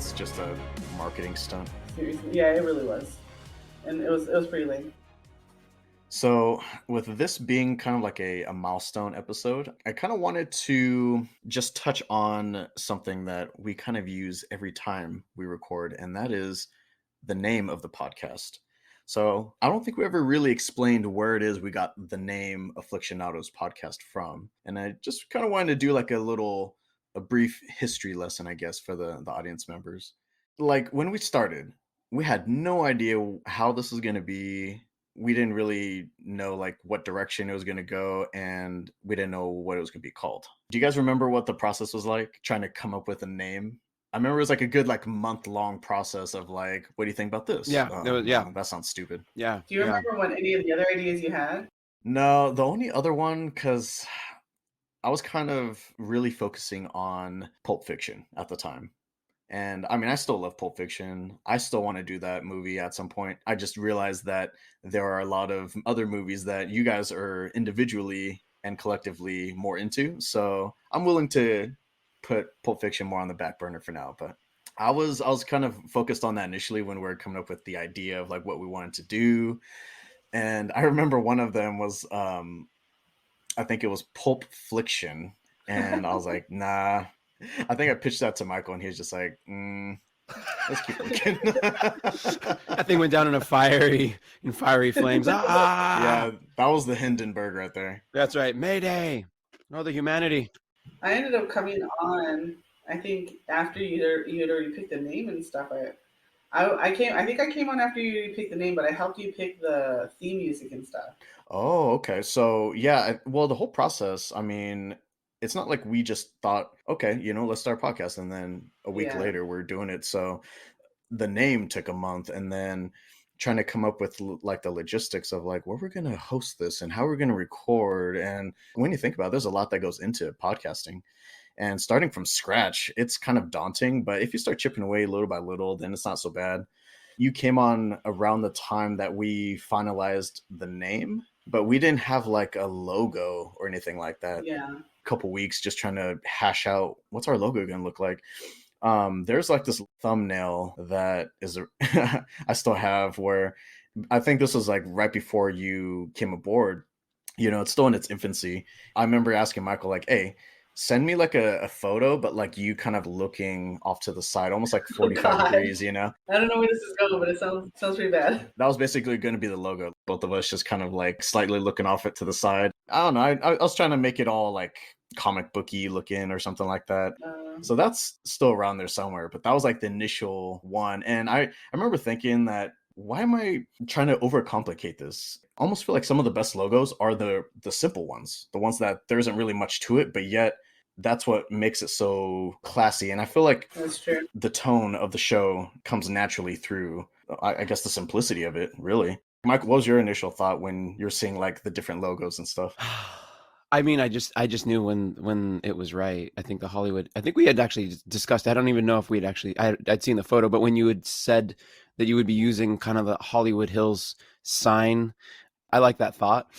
it's just a marketing stunt. Seriously, yeah, it really was, and it was pretty lame. So, with this being kind of like a milestone episode, I kind of wanted to just touch on something that we kind of use every time we record, and that is the name of the podcast. So, I don't think we ever really explained where it is we got the name Afflixionados podcast from. And I just kind of wanted to do like a brief history lesson, I guess, for the audience members. Like when we started, we had no idea how this was going to be. We didn't really know like what direction it was going to go, and we didn't know what it was going to be called. Do you guys remember what the process was like trying to come up with a name? I remember it was like a good like month-long process of like, what do you think about this? Yeah, No, that sounds stupid. Yeah. Do you remember what any of the other ideas you had? No, the only other one, because I was kind of really focusing on Pulp Fiction at the time. And I mean, I still love Pulp Fiction. I still want to do that movie at some point. I just realized that there are a lot of other movies that you guys are individually and collectively more into. So I'm willing to put Pulp Fiction more on the back burner for now. But I was kind of focused on that initially when we were coming up with the idea of like what we wanted to do. And I remember one of them was I think it was Pulp Fliction. And I was like, nah. I think I pitched that to Michael, and he was just like, let's keep looking. That thing went down in fiery flames. Yeah, that was the Hindenburg right there. That's right. Mayday. Oh, the humanity. I ended up coming on, I think, after you had already picked the name and stuff. I think I came on after you picked the name, but I helped you pick the theme music and stuff. Oh, okay. So yeah, well, the whole process, I mean, it's not like we just thought, okay, let's start a podcast, and then a week later we're doing it. So the name took a month, and then trying to come up with like the logistics of like where we're going to host this and how we're going to record. And when you think about it, there's a lot that goes into podcasting, and starting from scratch, it's kind of daunting. But if you start chipping away little by little, then it's not so bad. You came on around the time that we finalized the name, but we didn't have like a logo or anything like that. Yeah. Couple weeks just trying to hash out what's our logo gonna look like. There's like this thumbnail that is I still have, where I think this was like right before you came aboard. It's still in its infancy. I remember asking Michael like, hey, send me like a photo, but like you kind of looking off to the side, almost like 45 degrees, I don't know where this is going, but it sounds pretty bad. That was basically going to be the logo. Both of us just kind of like slightly looking off it to the side. I don't know. I was trying to make it all like comic booky looking or something like that. So that's still around there somewhere. But that was like the initial one. And I remember thinking that, why am I trying to overcomplicate this? I almost feel like some of the best logos are the simple ones, the ones that there isn't really much to it, but yet that's what makes it so classy. And I feel like that's true. The tone of the show comes naturally through, I guess, the simplicity of it, really. Mike, what was your initial thought when you're seeing like the different logos and stuff? I mean, I just knew when it was right. I think we had actually discussed, I don't even know if I'd seen the photo, but when you had said that you would be using kind of the Hollywood Hills sign, I like that thought.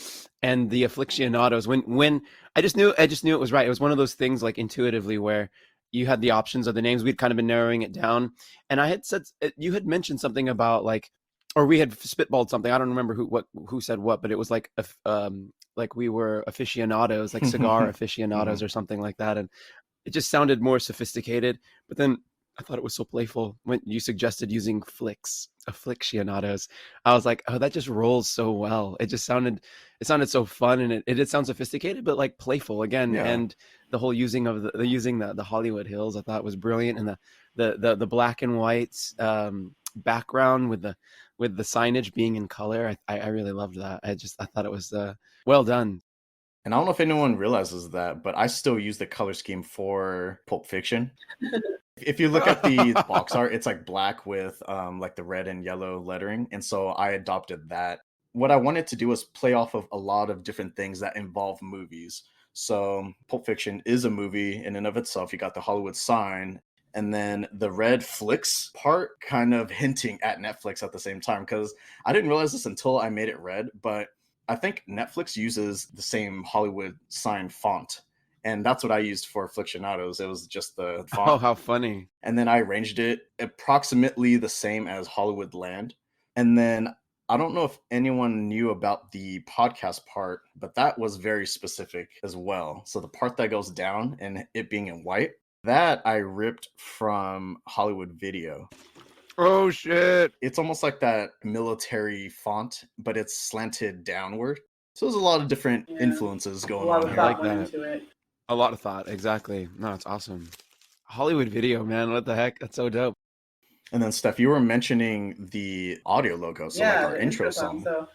And the Aflixionados, when I just knew it was right. It was one of those things like intuitively where you had the options of the names. We'd kind of been narrowing it down. And I had said, you had mentioned something about like, or we had spitballed something. I don't remember who said what, but it was like we were aficionados, like cigar aficionados or something like that. And it just sounded more sophisticated. But then I thought it was so playful when you suggested using Aflixionados. I was like, oh, that just rolls so well. It sounded so fun, and it did sound sophisticated, but like playful again. Yeah. And the whole using of the Hollywood Hills, I thought was brilliant. And the black and white background with the signage being in color, I really loved that. I thought it was well done. And I don't know if anyone realizes that, but I still use the color scheme for Pulp Fiction. If you look at the box art, it's like black with like the red and yellow lettering. And so I adopted that. What I wanted to do was play off of a lot of different things that involve movies. So Pulp Fiction is a movie in and of itself. You got the Hollywood sign, and then the red flicks part kind of hinting at Netflix at the same time, because I didn't realize this until I made it red, but I think Netflix uses the same Hollywood sign font. And that's what I used for Afflixionados. It was just the Oh, font. how funny. And then I arranged it approximately the same as Hollywood Land. And then I don't know if anyone knew about the podcast part, but that was very specific as well. So the part that goes down and it being in white, that I ripped from Hollywood Video. Oh, shit. It's almost like that military font, but it's slanted downward. So there's a lot of different influences A going lot on of here. I like thought went that. into it. A lot of thought. Exactly. No, it's awesome. Hollywood Video, man. What the heck? That's so dope. And then, Steph, you were mentioning the audio logo, so like our the intro song. song.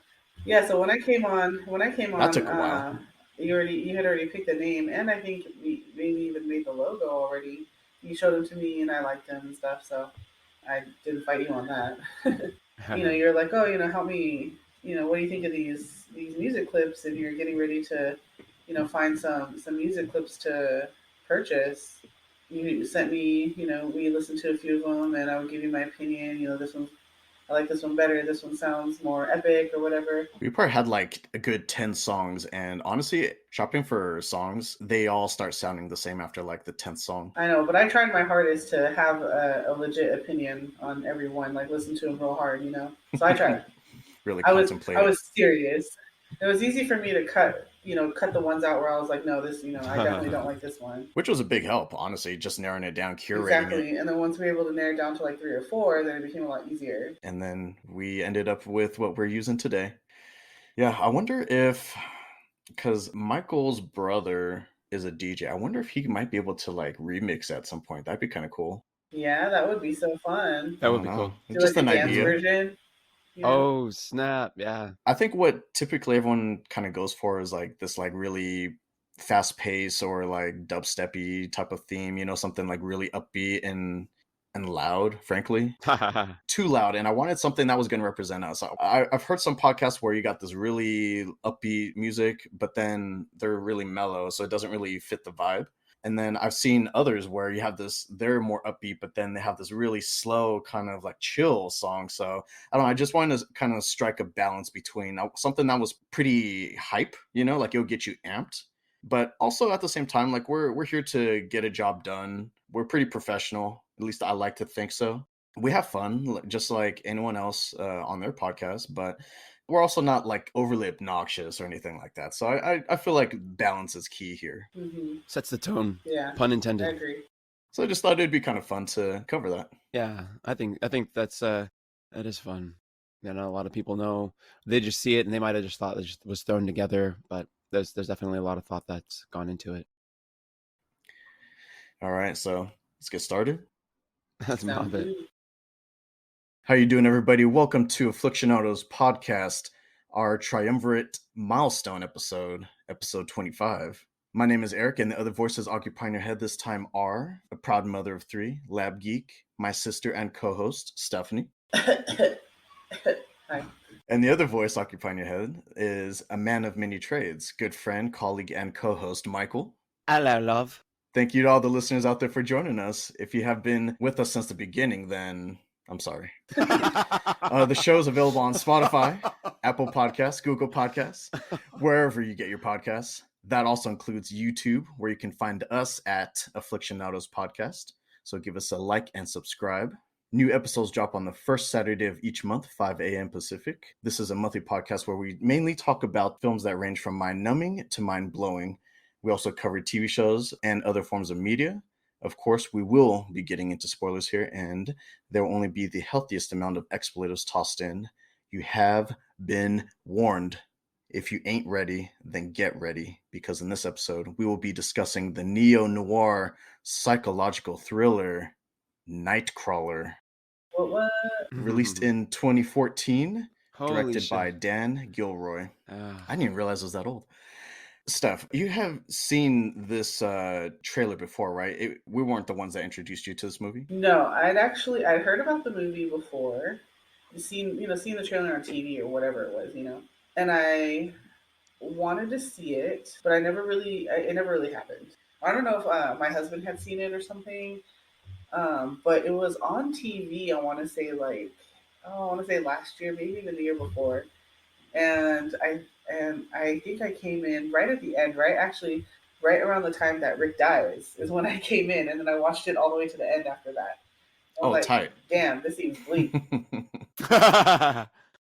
So when I came on, That took a while. you had already picked the name, and I think we maybe even made the logo already. You showed them to me, and I liked them and stuff. So I didn't fight you on that. You're like, oh, help me. What do you think of these music clips? And you're getting ready to, find some music clips to purchase. You sent me, we listened to a few of them, and I would give you my opinion. I like this one better. This one sounds more epic or whatever. We probably had like a good 10 songs, and honestly, shopping for songs, they all start sounding the same after like the 10th song. I know, but I tried my hardest to have a legit opinion on everyone, like listen to them real hard, So I tried. Really I contemplated. was serious. It was easy for me to cut the ones out where I was like, no, this, I definitely don't like this one. Which was a big help, honestly, just narrowing it down, curating Exactly. it. And then once we were able to narrow it down to like 3 or 4, then it became a lot easier. And then we ended up with what we're using today. Yeah, I wonder if, because Michael's brother is a DJ, I wonder if he might be able to like remix at some point. That'd be kind of cool. Yeah, that would be so fun. That would be cool. Do Just like an a dance idea. version. Oh, snap. Yeah. I think what typically everyone kind of goes for is like this like really fast pace or like dubsteppy type of theme, something like really upbeat and loud, frankly. Too loud. And I wanted something that was going to represent us. I've heard some podcasts where you got this really upbeat music, but then they're really mellow, so it doesn't really fit the vibe. And then I've seen others where you have this, they're more upbeat, but then they have this really slow kind of like chill song. So I don't know, I just wanted to kind of strike a balance between something that was pretty hype, like it'll get you amped. But also at the same time, like we're here to get a job done. We're pretty professional. At least I like to think so. We have fun, just like anyone else on their podcast, but we're also not like overly obnoxious or anything like that. So I feel like balance is key here. Mm-hmm. Sets the tone. Yeah. Pun intended. I agree. So I just thought it'd be kind of fun to cover that. Yeah, I think that's that is fun. A lot of people know, they just see it and they might have just thought it just was thrown together, but there's definitely a lot of thought that's gone into it. All right, so let's get started. That's my bit. How you doing, everybody? Welcome to Afflixionados podcast, our triumvirate milestone episode 25. My name is Eric, and the other voices occupying your head this time are a proud mother of 3, lab geek, my sister and co-host, Stephanie. Hi. And the other voice occupying your head is a man of many trades, good friend, colleague, and co-host, Michael. Hello, love. Thank you to all the listeners out there for joining us. If you have been with us since the beginning, then I'm sorry. The show is available on Spotify, Apple Podcasts, Google Podcasts, wherever you get your podcasts. That also includes YouTube, where you can find us at Aflixionados Podcast. So give us a like and subscribe. New episodes drop on the first Saturday of each month, 5 a.m. Pacific. This is a monthly podcast where we mainly talk about films that range from mind-numbing to mind-blowing. We also cover TV shows and other forms of media. Of course, we will be getting into spoilers here, and there will only be the healthiest amount of expletives tossed in. You have been warned. If you ain't ready, then get ready, because in this episode, we will be discussing the neo-noir psychological thriller, Nightcrawler. What? Released in 2014, Holy directed shit. by Dan Gilroy. I didn't even realize it was that old. Steph, you have seen this trailer before, right? We weren't the ones that introduced you to this movie. No, I'd heard about the movie before, seen the trailer on TV or whatever it was, and I wanted to see it, but it never really happened. I don't know if my husband had seen it or something, but it was on TV. I want to say last year, maybe even the year before, and I think I came in right at the end, right? Actually, right around the time that Rick dies is when I came in, and then I watched it all the way to the end after that. I was Oh, like, tight. damn, this seems bleak.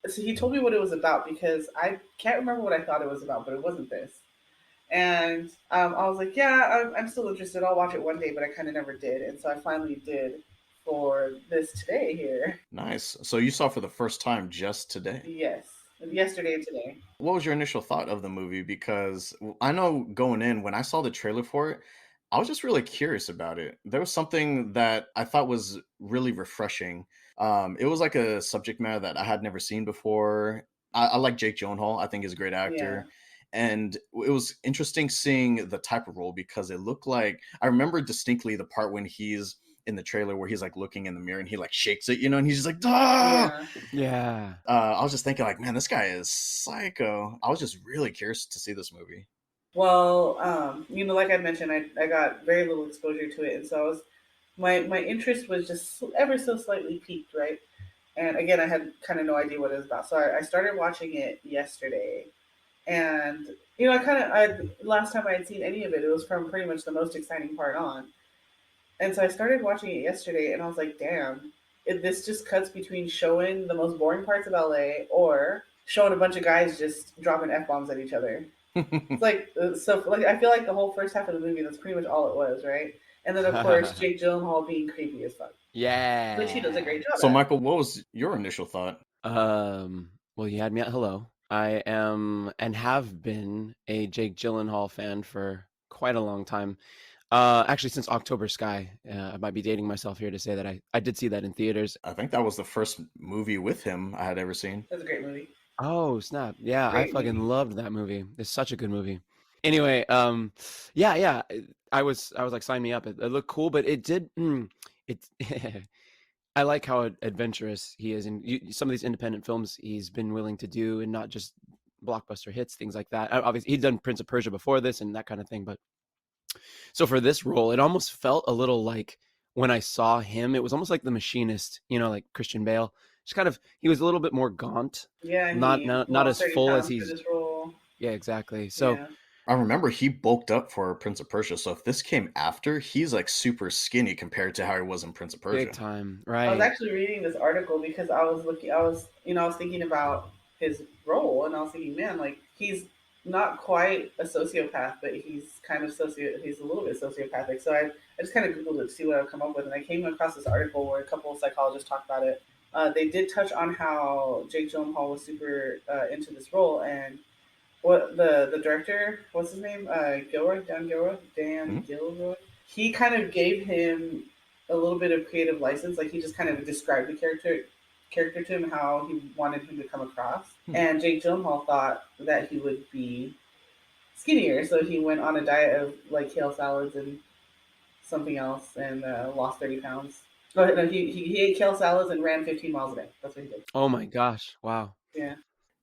So he told me what it was about because I can't remember what I thought it was about, but it wasn't this. And I was like, yeah, I'm still interested. I'll watch it one day, but I kind of never did. And so I finally did for this today here. Nice. So you saw for the first time just today. Yes, yesterday and today. What was your initial thought of the movie? Because I know going in, when I saw the trailer for it, I was just really curious about it. There was something that I thought was really refreshing. It was like a subject matter that I had never seen before. I like Jake Gyllenhaal. I think he's a great Yeah, actor. And it was interesting seeing the type of role because it looked like I remember distinctly the part when he's in the trailer where he's like looking in the mirror and he like shakes it, and he's just like, ah! yeah. Yeah. I was just thinking, like, man, this guy is psycho. I was just really curious to see this movie. Well, like I mentioned, I got very little exposure to it, and so I was my interest was just ever so slightly piqued, right? And again, I had kind of no idea what it was about, so I started watching it yesterday, and I last time I had seen any of it, it was from pretty much the most exciting part on, and so I started watching it yesterday, and I was like, damn, this just cuts between showing the most boring parts of LA or showing a bunch of guys just dropping f bombs at each other. It's like I feel like the whole first half of the movie that's pretty much all it was, right? And then of course Jake Gyllenhaal being creepy as fuck, which he does a Yeah. great job So, at. Michael, what was your initial thought? Well, you had me at hello. I am and have been a Jake Gyllenhaal fan for quite a long time. Actually, since October Sky. I might be dating myself here to say that I did see that in theaters. I think that was the first movie with him I had ever seen. That's a great movie. Oh, snap. Yeah, I Great fucking movie. loved that movie. It's such a good movie. Anyway, yeah. I was like, sign me up. It looked cool, but it did. It. I like how adventurous he is, and some of these independent films he's been willing to do, and not just blockbuster hits, things like that. Obviously, he'd done Prince of Persia before this and that kind of thing, but so for this role, it almost felt a little like when I saw him, it was almost like The Machinist, like Christian Bale. Just kind of, he was a little bit more gaunt, Yeah, not he not, not lost as 30 full as pounds for he's. this role. Yeah, exactly. So Yeah. I remember he bulked up for Prince of Persia. So if this came after, he's like super skinny compared to how he was in Prince of big Persia. time, I was right? actually reading this article because I was thinking about his role, and I was thinking, man, like he's not quite a sociopath, but he's a little bit sociopathic. So I just kind of Googled it to see what I'd come up with, and I came across this article where a couple of psychologists talked about it. They did touch on how Jake Gyllenhaal was super into this role, and what the director, what's his name? Dan Mhm. Gilroy. He kind of gave him a little bit of creative license. Like he just kind of described the character to him how he wanted him to come across. Hmm. And Jake Gyllenhaal thought that he would be skinnier, so he went on a diet of like kale salads and something else, and lost 30 pounds. No, he ate kale salads and ran 15 miles a day. That's what he did. Oh my gosh, wow. Yeah.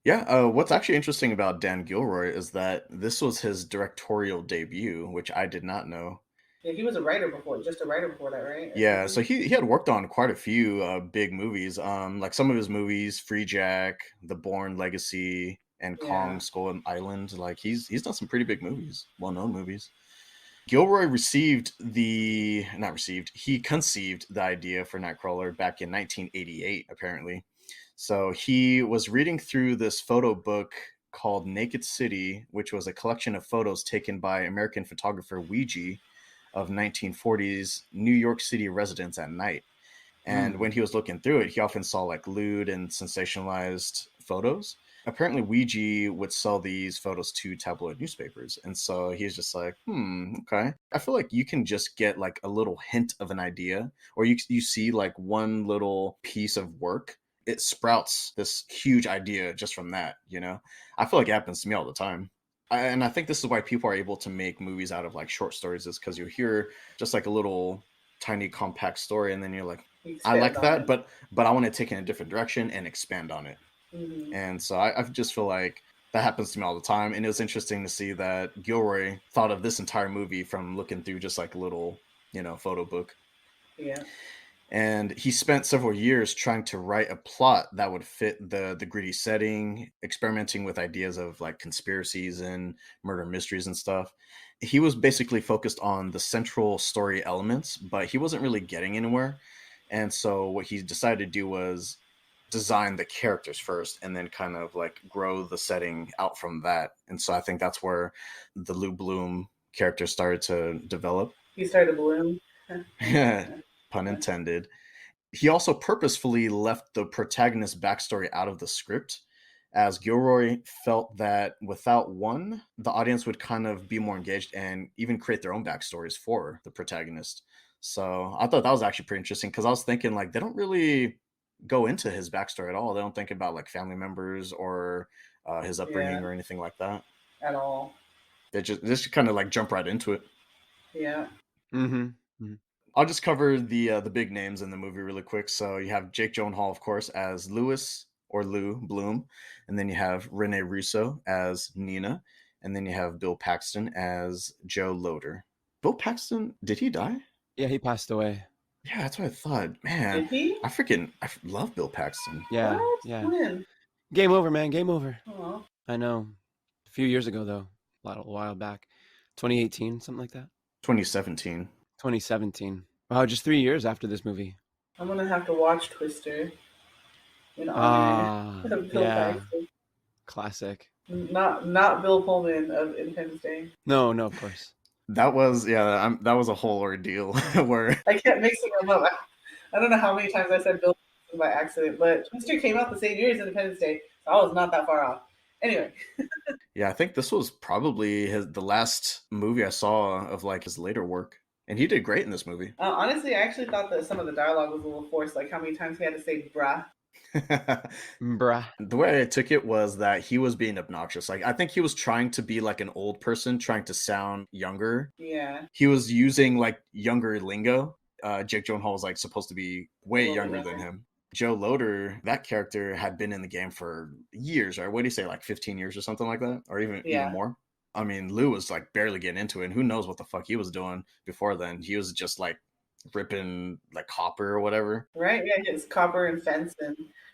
Yeah, what's actually interesting about Dan Gilroy is that this was his directorial debut, which I did not know. Yeah, he was a writer before, just a writer before that, right? Or Yeah, so something. he had worked on quite a few big movies. Like some of his movies, Free Jack, The Bourne Legacy, and Yeah. Kong Skull Island. Like he's done some pretty big movies, well-known movies. Gilroy received the not received, he conceived the idea for Nightcrawler back in 1988, apparently. So he was reading through this photo book called Naked City, which was a collection of photos taken by American photographer Ouija of 1940s New York City residents at night. And when Mm. he was looking through it, he often saw like lewd and sensationalized photos. Apparently, Ouija would sell these photos to tabloid newspapers. And so he's just like, okay. I feel like you can just get like a little hint of an idea, or you see like one little piece of work. It sprouts this huge idea just from that. I feel like it happens to me all the time. And I think this is why people are able to make movies out of like short stories, is because you hear just like a little tiny compact story, and then you're like, You I expand like on that, it. but I want to take it in a different direction and expand on it. Hmm. And so I just feel like that happens to me all the time. And it was interesting to see that Gilroy thought of this entire movie from looking through just like a little, photo book. Yeah. And he spent several years trying to write a plot that would fit the gritty setting, experimenting with ideas of like conspiracies and murder mysteries and stuff. He was basically focused on the central story elements, but he wasn't really getting anywhere. And so what he decided to do was design the characters first and then kind of like grow the setting out from that. And so I think that's where the Lou Bloom character started to develop. He started to bloom. Pun intended. He also purposefully left the protagonist's backstory out of the script, as Gilroy felt that without one, the audience would kind of be more engaged and even create their own backstories for the protagonist. So I thought that was actually pretty interesting because I was thinking like they don't really go into his backstory at all. They don't think about like family members or his upbringing Yeah, or anything like that. at all. They just kind of like jump right into it. Yeah. Mm-hmm. I'll just cover the big names in the movie really quick. So you have Jake Gyllenhaal, of course, as Lewis or Lou Bloom, and then you have Rene Russo as Nina, and then you have Bill Paxton as Joe Loader. Bill Paxton, did he die? Yeah, he passed away. Yeah, that's what I thought. Man, Did he? I love Bill Paxton. Yeah, What? yeah. When? Game over, man. Game over. Oh. I know. A few years ago, though. A while back. 2018, something like that. 2017. 2017. Wow, just 3 years after this movie. I'm gonna have to watch Twister in honor of Bill Yeah. Paxton. Classic. Not Bill Pullman of Independence Day. No, of course. That was that was a whole ordeal where I kept mixing them up. I don't know how many times I said Bill Pullman by accident, but Twister came out the same year as Independence Day, so I was not that far off. Anyway. yeah, I think this was probably the last movie I saw of like his later work. And he did great in this movie. Honestly, I actually thought that some of the dialogue was a little forced, like how many times he had to say bruh. Bruh. The way I took it was that he was being obnoxious. Like I think he was trying to be like an old person, trying to sound younger. Yeah. He was using like younger lingo. Jake Gyllenhaal was like supposed to be way younger than him. Joe Loader, that character had been in the game for years, or what do you say, like 15 years or something like that? Or even more. I mean, Lou was like barely getting into it, and who knows what the fuck he was doing before then. He was just like ripping like copper or whatever. Right, yeah, it's copper and fence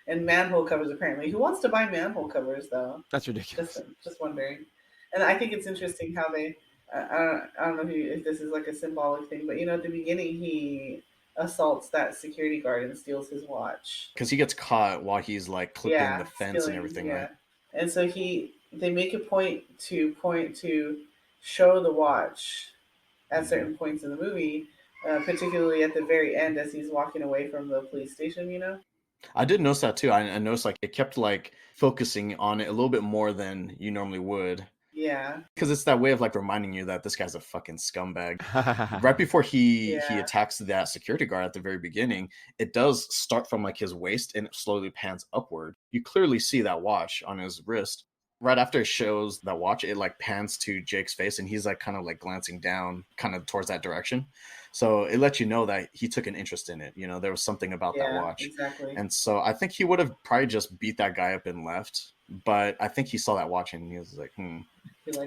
and manhole covers apparently. Who wants to buy manhole covers though? That's ridiculous. Just wondering. And I think it's interesting how they I don't know if this is like a symbolic thing, but at the beginning he assaults that security guard and steals his watch. Because he gets caught while he's like clipping the fence and everything, right? And so they make a point to show the watch at certain points in the movie, particularly at the very end as he's walking away from the police station, I did notice that too. I noticed like it kept like focusing on it a little bit more than you normally would. Yeah. Because it's that way of like reminding you that this guy's a fucking scumbag. Right before he attacks that security guard at the very beginning, it does start from like his waist and it slowly pans upward. You clearly see that watch on his wrist. Right after it shows that watch, it like pans to Jake's face and he's like kind of like glancing down kind of towards that direction. So it lets you know that he took an interest in it. There was something about that watch. Exactly. And so I think he would have probably just beat that guy up and left. But I think he saw that watch and he was like, might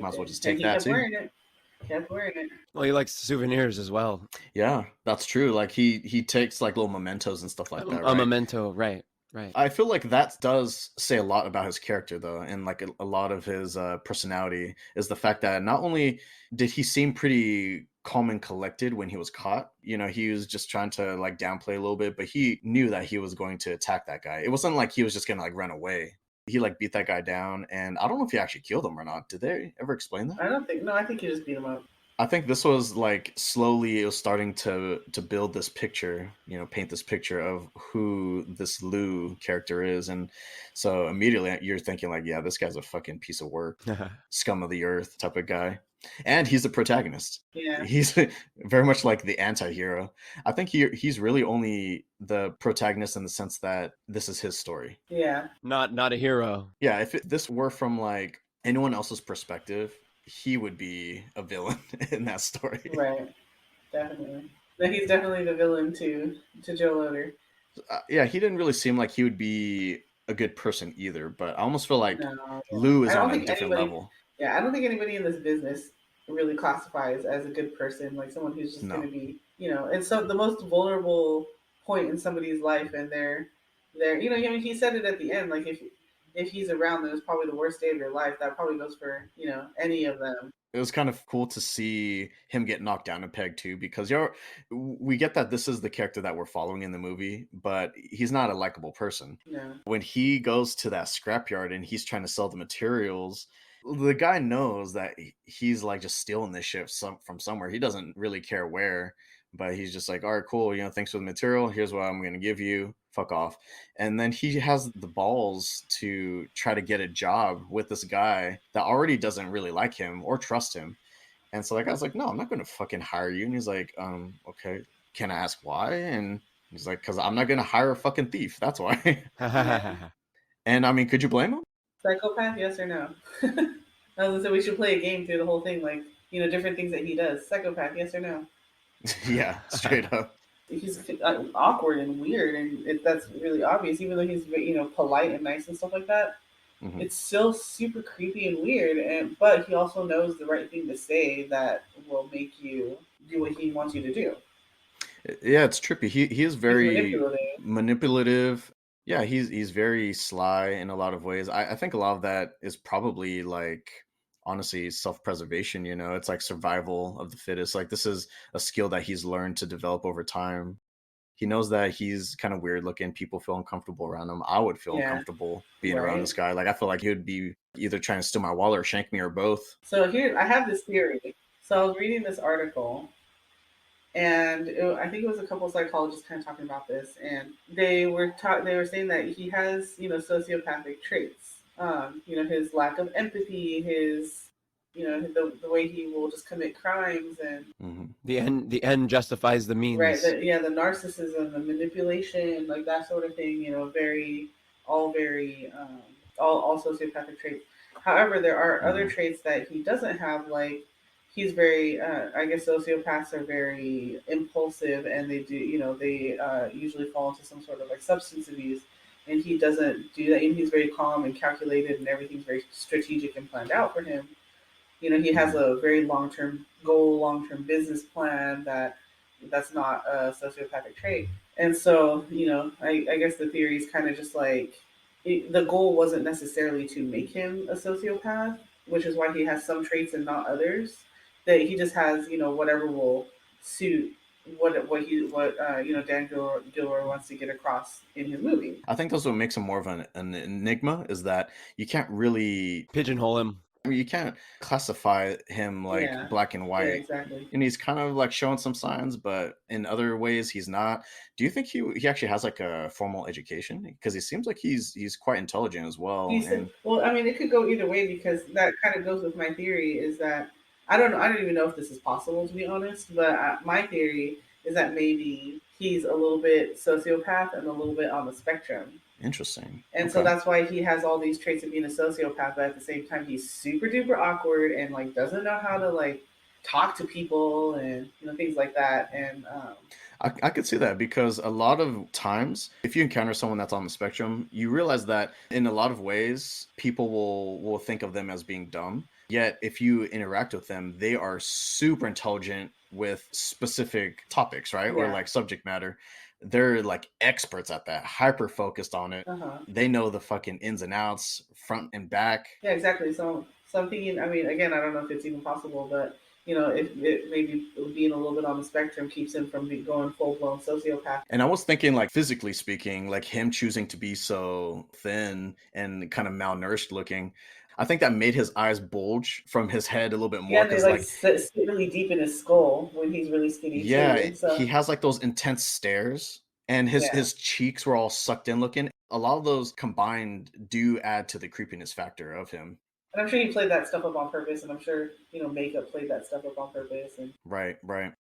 as well just take that too. Kept wearing it. Well, he likes souvenirs as well. Yeah, that's true. Like he takes like little mementos and stuff like that. A memento, right. I feel like that does say a lot about his character, though, and like a lot of his personality is the fact that not only did he seem pretty calm and collected when he was caught, he was just trying to like downplay a little bit, but he knew that he was going to attack that guy. It wasn't like he was just gonna like run away. He like beat that guy down, and I don't know if he actually killed him or not. Did they ever explain that? I think he just beat him up. I think this was like slowly it was starting to build this picture, paint this picture of who this Lou character is. And so immediately you're thinking like, yeah, this guy's a fucking piece of work, scum of the earth type of guy. And he's the protagonist. Yeah. He's very much like the anti-hero. I think he's really only the protagonist in the sense that this is his story. Yeah. Not a hero. Yeah, if this were from like anyone else's perspective, he would be a villain in that story. Right. Definitely. But he's definitely the villain to Joe Loader. Yeah, he didn't really seem like he would be a good person either, but I almost feel like Lou is on a different level. Yeah, I don't think anybody in this business really classifies as a good person, like someone who's just going to be, and so the most vulnerable point in somebody's life and they're you know, I mean, he said it at the end, like if he's around, then it's probably the worst day of your life. That probably goes for, you know, any of them. It was kind of cool to see him get knocked down a peg too, because we get that this is the character that we're following in the movie, but he's not a likable person. No. When he goes to that scrapyard and he's trying to sell the materials, the guy knows that he's like just stealing this shit from somewhere. He doesn't really care where, but he's just like, all right, cool. You know, thanks for the material. Here's what I'm going to give you. Fuck off. And then he has the balls to try to get a job with this guy that already doesn't really like him or trust him. And so that guy's like, no, I'm not going to fucking hire you. And he's like, okay, can I ask why? And he's like, because I'm not going to hire a fucking thief. That's why. Yeah. And I mean, could you blame him? Psychopath, yes or no? I was gonna say we should play a game through the whole thing, like, you know, different things that he does. Psychopath, yes or no? Yeah, straight up. He's awkward and weird, and that's really obvious. Even though he's, you know, polite and nice and stuff like that, Mhm. it's still super creepy and weird. And but he also knows the right thing to say that will make you do what he wants you to do. Yeah, it's trippy. He is He's very manipulative. manipulative. Yeah, he's very sly in a lot of ways. I think a lot of that is probably like honestly self-preservation, you know. It's like survival of the fittest. Like this is a skill that he's learned to develop over time. He knows that he's kind of weird looking. People feel uncomfortable around him. I would feel Yeah, uncomfortable being around right. this guy. Like I feel like he would be either trying to steal my wallet or shank me or both. So here I have this theory. So I was reading this article, and I think it was a couple of psychologists kind of talking about this, and they were saying that he has, you know, sociopathic traits. You know, his lack of empathy, his, you know, the way he will just commit crimes, and Mhm. The end justifies the right, means. yeah, the narcissism, the manipulation, like that sort of thing. You know, very all sociopathic traits. However, there are other Mhm. traits that he doesn't have, like he's very I guess sociopaths are very impulsive, and they do, you know, they usually fall into some sort of like substance abuse, and he doesn't do that, and he's very calm and calculated, and everything's very strategic and planned out for him. You know, he has Mhm. a very long term goal, long term business plan that's not a sociopathic trait. And so, you know, I guess the theory is kind of just like the goal wasn't necessarily to make him a sociopath, which is why he has some traits and not others. That he just has, you know, whatever will suit what you know, Dan Gilroy wants to get across in his movie. I think that's what makes him more of an enigma is that you can't really Pigeonhole him. I mean, you can't classify him like Yeah, black and yeah, white. exactly. And he's kind of like showing some signs, but in other ways he's not. Do you think he actually has like a formal education? Because he seems like he's quite intelligent as well. He said, And well, I mean, it could go either way because that kind of goes with my theory is that I don't know, I don't even know if this is possible to be honest, but my theory is that maybe he's a little bit sociopath and a little bit on the spectrum. interesting. And so Okay. that's why he has all these traits of being a sociopath, but at the same time, he's super duper awkward and like doesn't know how to like talk to people and, you know, things like that. And I could see that because a lot of times, if you encounter someone that's on the spectrum, you realize that in a lot of ways, people will think of them as being dumb. Yet, if you interact with them, they are super intelligent with specific topics, right? Or yeah, like subject matter. They're like experts at that, hyper focused on it. uh huh. They know the fucking ins and outs, front and back. Yeah, exactly. So I'm thinking. I mean, again, I don't know if it's even possible, but you know, if it maybe being a little bit on the spectrum keeps him from going full blown sociopath. And I was thinking, like, physically speaking, like him choosing to be so thin and kind of malnourished looking, I think that made his eyes bulge from his head a little bit Yeah, more. and they Cause, like like, sit really deep in his skull when he's really skinny yeah, too. he So has like those intense stares and yeah, his cheeks were all sucked in looking. A lot of those combined do add to the creepiness factor of him. and I'm sure he played that stuff up on purpose, and I'm sure, you know, makeup played that stuff up on purpose. And Right, right.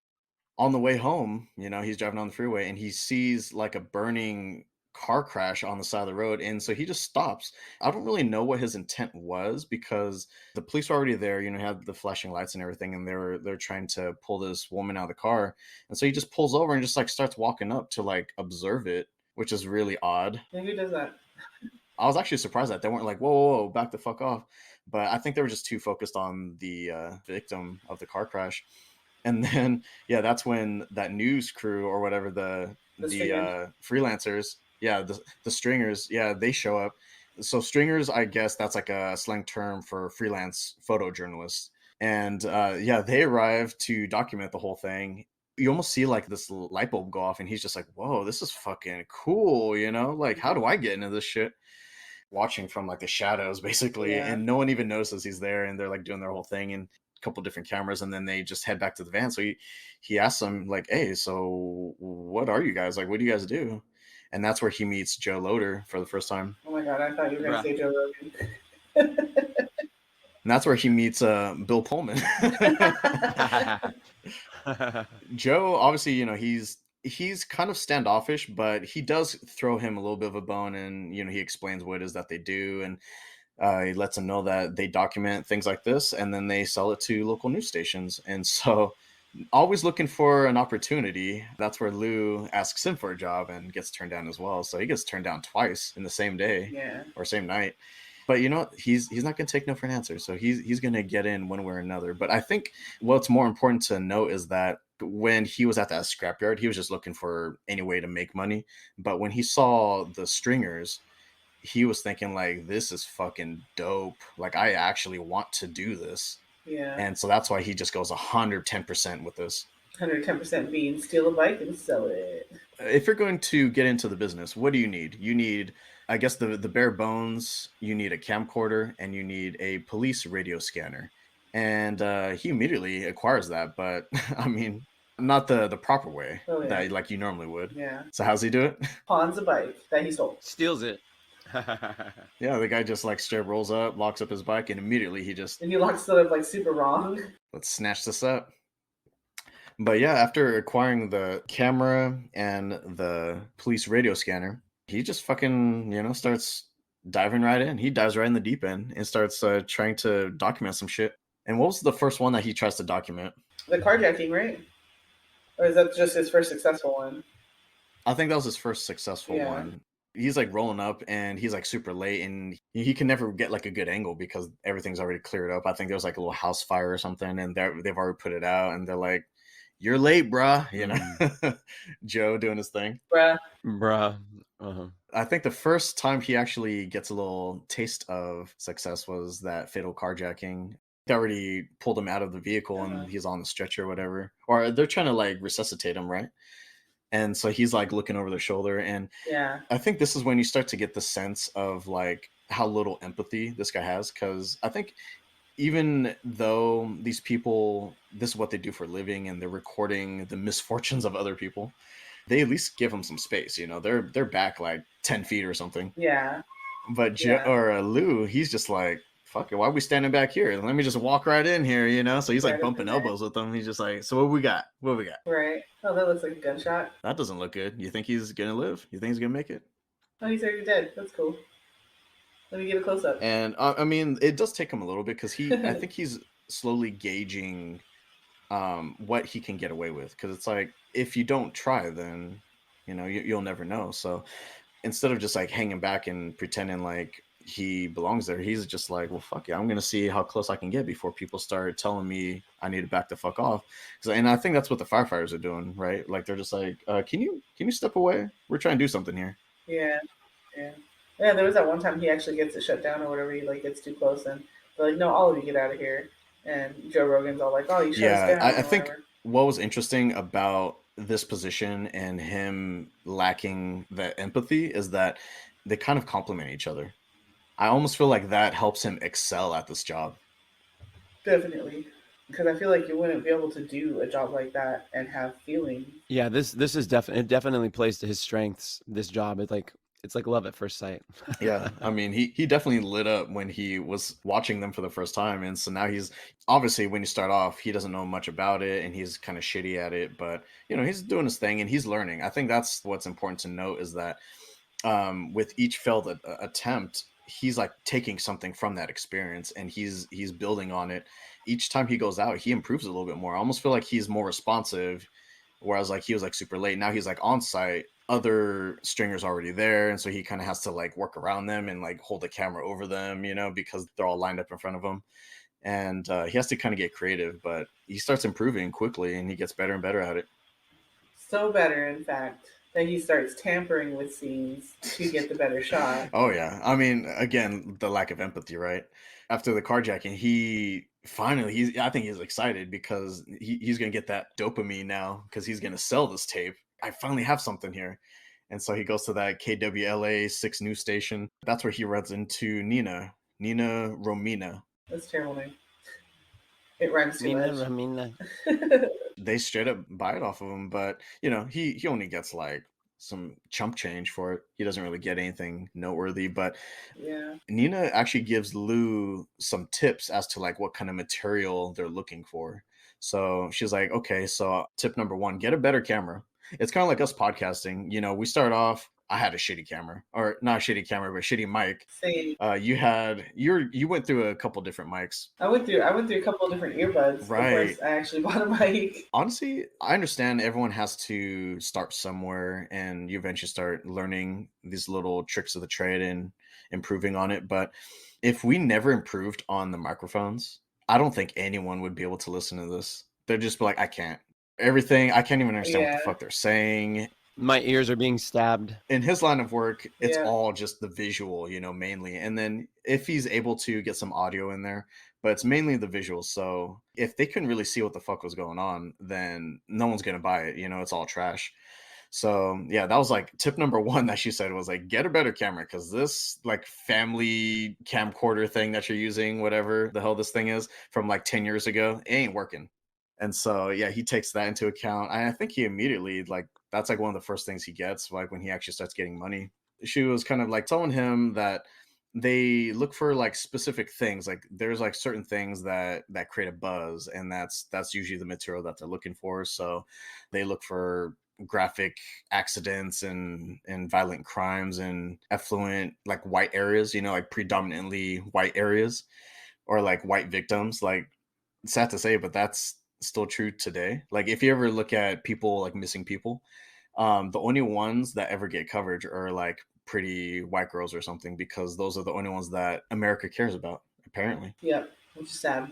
On the way home, you know, he's driving on the freeway and he sees like a burning car crash on the side of the road. And so he just stops. I don't really know what his intent was because the police were already there, you know, had the flashing lights and everything, and they're trying to pull this woman out of the car. And so he just pulls over and just like starts walking up to like observe it, which is really odd. and who does that? I was actually surprised that they weren't like, whoa, whoa, whoa, back the fuck off. But I think they were just too focused on the victim of the car crash. And then, yeah, that's when that news crew or whatever The the stringers. freelancers, yeah, the stringers, yeah, they show up. So stringers, I guess that's like a slang term for freelance photojournalists. And yeah, they arrive to document the whole thing. You almost see like this light bulb go off, and he's just like, "Whoa, this is fucking cool," you know? Like, how do I get into this shit? Watching from like the shadows, basically, Yeah. and no one even notices he's there, and they're like doing their whole thing and a couple different cameras, and then they just head back to the van. So he asks them like, "Hey, so what are you guys like? What do you guys do?" And that's where he meets Joe Loader for the first time. Oh my god, I thought you were gonna Bruh. say Joe Rogan. And that's where he meets Bill Pullman. Joe, obviously, he's kind of standoffish, but he does throw him a little bit of a bone, and he explains what it is that they do, and he lets him know that they document things like this, and then they sell it to local news stations. And so, always looking for an opportunity. That's where Lou asks him for a job and gets turned down as well. So he gets turned down twice in the same day Yeah. or same night. But you know what? He's not going to take no for an answer. So he's going to get in one way or another. But I think what's more important to note is that when he was at that scrapyard, he was just looking for any way to make money. But when he saw the stringers, he was thinking like, this is fucking dope. Like, I actually want to do this. Yeah. And so that's why he just goes 110% with this. 110% being steal a bike and sell it. If you're going to get into the business, what do you need? You need, I guess, the bare bones. You need a camcorder, and you need a police radio scanner. And he immediately acquires that, but I mean, not the proper way that like you normally would. Yeah. So how's he do it? Pawns a bike that he stole. Steals it. Yeah, the guy just like straight rolls up, locks up his bike, and immediately he just, And he locks it up like super wrong. let's snatch this up. But yeah, after acquiring the camera and the police radio scanner, he just fucking, starts diving right in. He dives right in the deep end and starts trying to document some shit. And what was the first one that he tries to document? The carjacking, right? Or is that just his first successful one? I think that was his first successful Yeah. one. He's like rolling up, and he's like super late, and he can never get like a good angle because everything's already cleared up. I think there was like a little house fire or something, and they've already put it out, and they're like, "You're late, bruh." Joe doing his thing. Bruh. Uh-huh. I think the first time he actually gets a little taste of success was that fatal carjacking. They already pulled him out of the vehicle, and he's on the stretcher or whatever. Or they're trying to like resuscitate him, right? And so he's like looking over their shoulder. And Yeah. I think this is when you start to get the sense of like how little empathy this guy has. Because I think even though these people, this is what they do for a living, and they're recording the misfortunes of other people, they at least give them some space. They're back like 10 feet or something. Yeah. But Lou, he's just like, fuck it, why are we standing back here? Let me just walk right in here, So he's like Right up bumping in there. elbows with them. He's just like, so what we got? What we got? Right. Oh, that looks like a gunshot. That doesn't look good. You think he's gonna live? You think he's gonna make it? Oh, he's already dead. That's cool. Let me get a close up. And I mean, it does take him a little bit because I think he's slowly gauging what he can get away with. Because it's like, if you don't try, then you'll never know. So instead of just like hanging back and pretending like he belongs there, he's just like, well, fuck it, I'm gonna see how close I can get before people start telling me I need to back the fuck off. And I think that's what the firefighters are doing, right? Like, they're just like, can you step away? We're trying to do something here. Yeah. There was that one time he actually gets it shut down or whatever. He like gets too close, and they're like, no, all of you get out of here. And Joe Rogan's all like, oh, you shut us down. I think what was interesting about this position and him lacking the empathy is that they kind of complement each other. I almost feel like that helps him excel at this job. Definitely. Because I feel like you wouldn't be able to do a job like that and have feelings. Yeah, this is it definitely plays to his strengths, this job. It's like love at first sight. Yeah, I mean, he definitely lit up when he was watching them for the first time. And so now he's, obviously, when you start off, he doesn't know much about it, and he's kind of shitty at it, but he's doing his thing and he's learning. I think that's what's important to note, is that with each failed attempt, he's like taking something from that experience, and he's building on it. Each time he goes out, he improves a little bit more. I almost feel like he's more responsive, whereas like he was like super late. Now he's like on site, other stringers already there, and so he kind of has to like work around them and like hold the camera over them, because they're all lined up in front of him. And he has to kind of get creative, but he starts improving quickly, and he gets better and better at it. So better, in fact, that he starts tampering with scenes to get the better shot. Oh yeah, I mean, again, the lack of empathy, right? After the carjacking, he finally, I think he's excited because he's gonna get that dopamine now because he's gonna sell this tape. I finally have something here. And so he goes to that KWLA 6 news station. That's where he runs into Nina Romina. That's a terrible name. It rhymes too Mina much. Ramina. They straight up buy it off of him, but he only gets like some chump change for it. He doesn't really get anything noteworthy, but Yeah. Nina actually gives Lou some tips as to like what kind of material they're looking for. So she's like, okay, so tip number one, get a better camera. It's kind of like us podcasting. We start off, I had a shitty camera, or not a shitty camera, but a shitty mic. Same. You went through a couple different mics. I went through a couple of different earbuds before Right. I actually bought a mic. Honestly, I understand everyone has to start somewhere and you eventually start learning these little tricks of the trade and improving on it. But if we never improved on the microphones, I don't think anyone would be able to listen to this. They'd just be like, I can't. I can't even understand what the Yeah. fuck they're saying. My ears are being stabbed. In his line of work, it's Yeah. all just the visual, mainly. And then if he's able to get some audio in there, but it's mainly the visuals. So if they couldn't really see what the fuck was going on, then no one's gonna buy it. It's all trash. So yeah, that was like tip number one that she said was like, get a better camera because this like family camcorder thing that you're using, whatever the hell this thing is from like 10 years ago, it ain't working. And so yeah, he takes that into account. And I think he immediately like that's like one of the first things he gets, like when he actually starts getting money. She was kind of like telling him that they look for like specific things. Like there's like certain things that create a buzz, and that's usually the material that they're looking for. So they look for graphic accidents and violent crimes in affluent like white areas, like predominantly white areas or like white victims. Like sad to say, but that's still true today. Like if you ever look at people like missing people, the only ones that ever get coverage are like pretty white girls or something because those are the only ones that America cares about, apparently. Yep. Which is sad.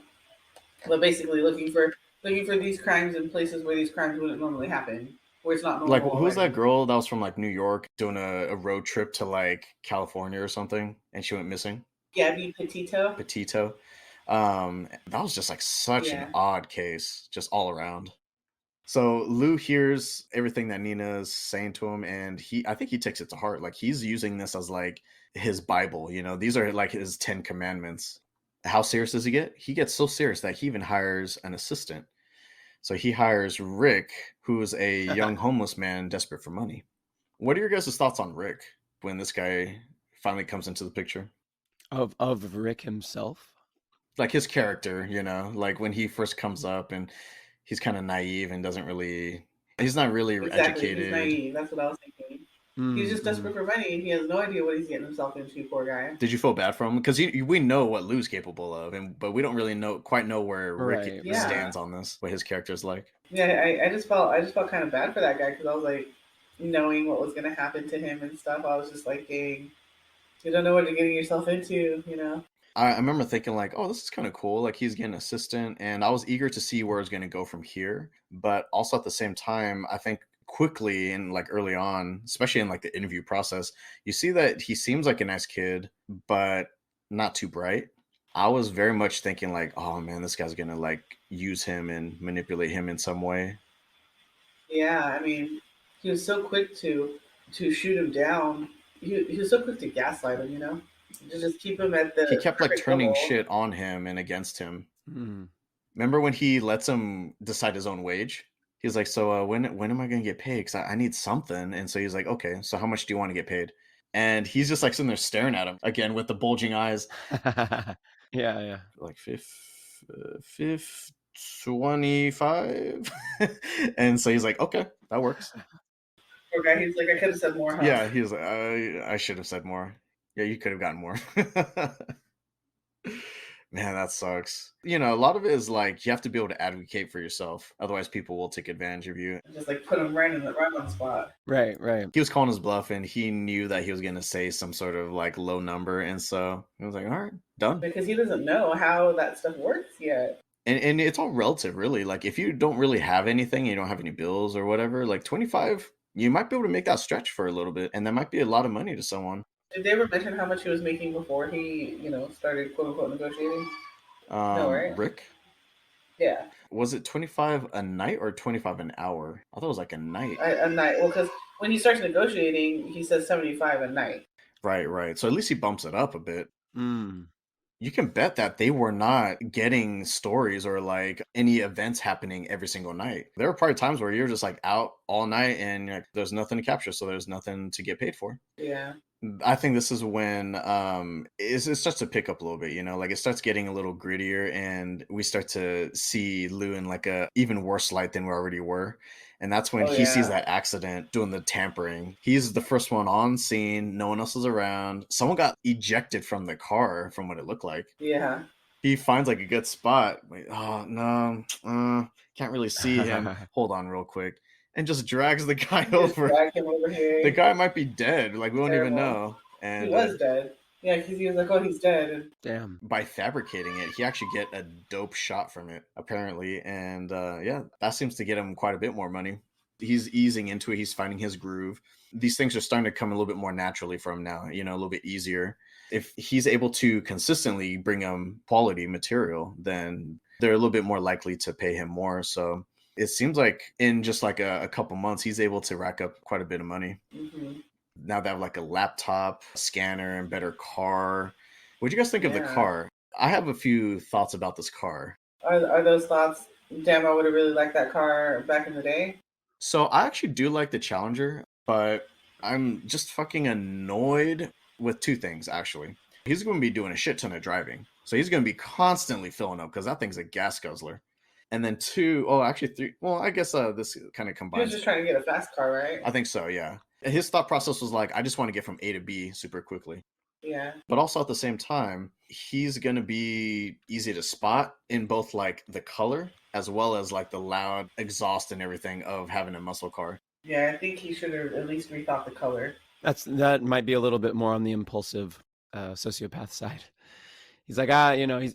But basically looking for these crimes in places where these crimes wouldn't normally happen. Where it's not normal. Like who was already. that girl that was from like New York doing a road trip to like California or something and she went missing? Gabby Petito. That was just like such an odd case, just all around. So Lou hears everything that Nina's saying to him, and I think he takes it to heart. Like he's using this as like his Bible. These are like his 10 commandments. How serious does he get? He gets so serious that he even hires an assistant. So he hires Rick, who is a young homeless man desperate for money. What are your guys' thoughts on Rick when this guy finally comes into the picture? Of Rick himself? Like his character, like when he first comes up and he's kind of naive and he's not really educated. He's naive. That's what I was thinking. He's just desperate for money and he has no idea what he's getting himself into, poor guy. Did you feel bad for him? Because we know what Lou's capable of, but we don't really quite know where Rick stands on this, what his character's like. Yeah, I just felt kind of bad for that guy because I was like, knowing what was going to happen to him and stuff, I was just like, dang, you don't know what you're getting yourself into, I remember thinking like, oh, this is kind of cool. Like he's getting an assistant, and I was eager to see where it's going to go from here. But also at the same time, I think quickly and like early on, especially in like the interview process, you see that he seems like a nice kid, but not too bright. I was very much thinking like, oh man, this guy's going to like use him and manipulate him in some way. Yeah, I mean, he was so quick to shoot him down. He was so quick to gaslight him, to just keep him at the. He kept like turning level. shit on him and against him. Mm. Remember when he lets him decide his own wage? He's like, so when am I going to get paid? Because I need something. And so he's like, okay, so how much do you want to get paid? And he's just like sitting there staring at him again with the bulging eyes. Yeah. Like 25. And so he's like, okay, that works. Poor guy, he's like, I could have said more. Huh? Yeah, he was like, I should have said more. Yeah, you could have gotten more. Man, that sucks. A lot of it is like you have to be able to advocate for yourself. Otherwise, people will take advantage of you. Just like put him right on the spot. Right. He was calling his bluff and he knew that he was going to say some sort of like low number. And so he was like, all right, done. Because he doesn't know how that stuff works yet. And it's all relative, really. Like if you don't really have anything, you don't have any bills or whatever, like 25 You might be able to make that stretch for a little bit, and that might be a lot of money to someone. Did they ever mention how much he was making before he, started quote unquote negotiating? No, right? Rick, Yeah, was it 25 a night or 25 an hour? I thought it was like a night. a night. Well, because when he starts negotiating, he says 75 a night. Right, right. So at least he bumps it up a bit. Mm. You can bet that they were not getting stories or like any events happening every single night. There were probably times where you're just like out all night and like, there's nothing to capture, so there's nothing to get paid for. Yeah. I think this is when it starts to pick up a little bit, like it starts getting a little grittier and we start to see Lou in like a even worse light than we already were. And that's when Oh he sees yeah. that accident doing the tampering. He's the first one on scene. No one else is around. Someone got ejected from the car from what it looked like. Yeah. He finds like a good spot. Wait, oh no, can't really see him. Hold on real quick. And just drags the guy Just over. drag him over here. The guy might be dead. Like we don't even Terrible. know. And He was dead. Yeah, because he was like, "Oh, he's dead." And Damn. by fabricating it, he actually get a dope shot from it, apparently. And yeah, that seems to get him quite a bit more money. He's easing into it. He's finding his groove. These things are starting to come a little bit more naturally for him now, a little bit easier. If he's able to consistently bring them quality material, then they're a little bit more likely to pay him more. So it seems like in just like a couple months, he's able to rack up quite a bit of money. mm-hmm. Now they have like a laptop, scanner, and better car. What do you guys think of the Yeah. car? I have a few thoughts about this car. Are those thoughts? Damn, I would have really liked that car back in the day. So I actually do like the Challenger, but I'm just fucking annoyed with two things, actually. He's going to be doing a shit ton of driving. So he's going to be constantly filling up because that thing's a gas guzzler. And then two, oh, actually three. Well, I guess this kind of He was combines. just trying to get a fast car, right? I think so, yeah. His thought process was like, I just want to get from A to B super quickly. Yeah. But also at the same time, he's going to be easy to spot in both like the color as well as like the loud exhaust and everything of having a muscle car. Yeah, I think he should have at least rethought the color. That might be a little bit more on the impulsive sociopath side. He's like,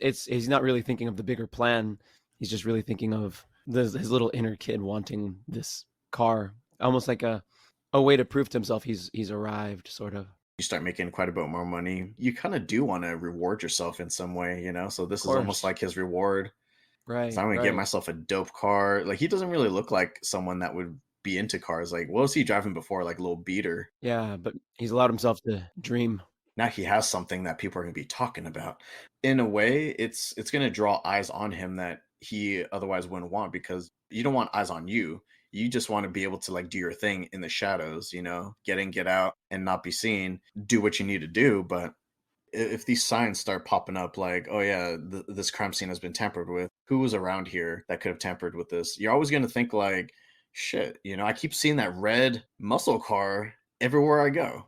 he's not really thinking of the bigger plan. He's just really thinking of his little inner kid wanting this car, almost like a way to prove to himself he's arrived, sort of. You start making quite a bit more money. You kind of do want to reward yourself in some way, So this is almost like his reward. Right. So I'm gonna get myself a dope car. Like he doesn't really look like someone that would be into cars. Like what was he driving before? Like a little beater. Yeah, but he's allowed himself to dream. Now he has something that people are gonna be talking about. In a way, it's gonna draw eyes on him that he otherwise wouldn't want because you don't want eyes on you. You just want to be able to like do your thing in the shadows, get in, get out, and not be seen. Do what you need to do, but if these signs start popping up like, oh yeah, this crime scene has been tampered with, who was around here that could have tampered with this? You're always going to think like, shit, I keep seeing that red muscle car everywhere I go.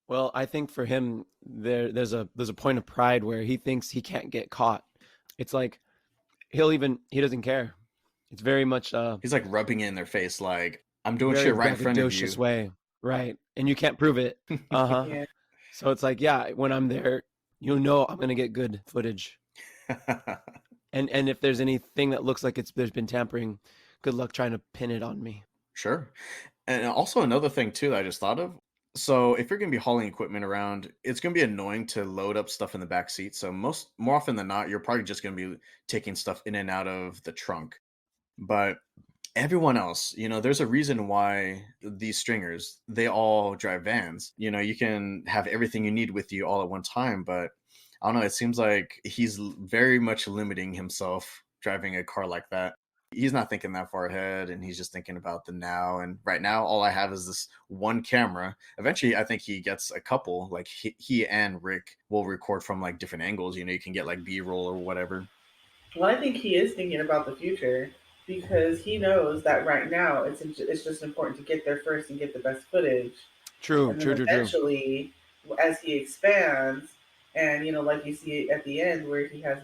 Well, I think for him, there's a point of pride where he thinks he can't get caught. It's like he doesn't care. It's very much he's like rubbing it in their face like, I'm doing very shit right in front of you. way, right? And you can't prove it. Uh-huh. Yeah. So it's like, yeah, when I'm there, I'm gonna get good footage. and if there's anything that looks like there's been tampering, good luck trying to pin it on me. Sure. And also another thing too that I just thought of. So if you're going to be hauling equipment around, it's going to be annoying to load up stuff in the back seat. So more often than not, you're probably just going to be taking stuff in and out of the trunk. But everyone else, there's a reason why these stringers, they all drive vans. You can have everything you need with you all at one time, but I don't know, it seems like he's very much limiting himself driving a car like that. He's not thinking that far ahead, and he's just thinking about the now. And right now, all I have is this one camera. Eventually, I think he gets a couple. Like he and Rick will record from like different angles. You can get like B-roll or whatever. Well, I think he is thinking about the future because he knows that right now it's just important to get there first and get the best footage. True. Eventually, as he expands, and like you see at the end where he has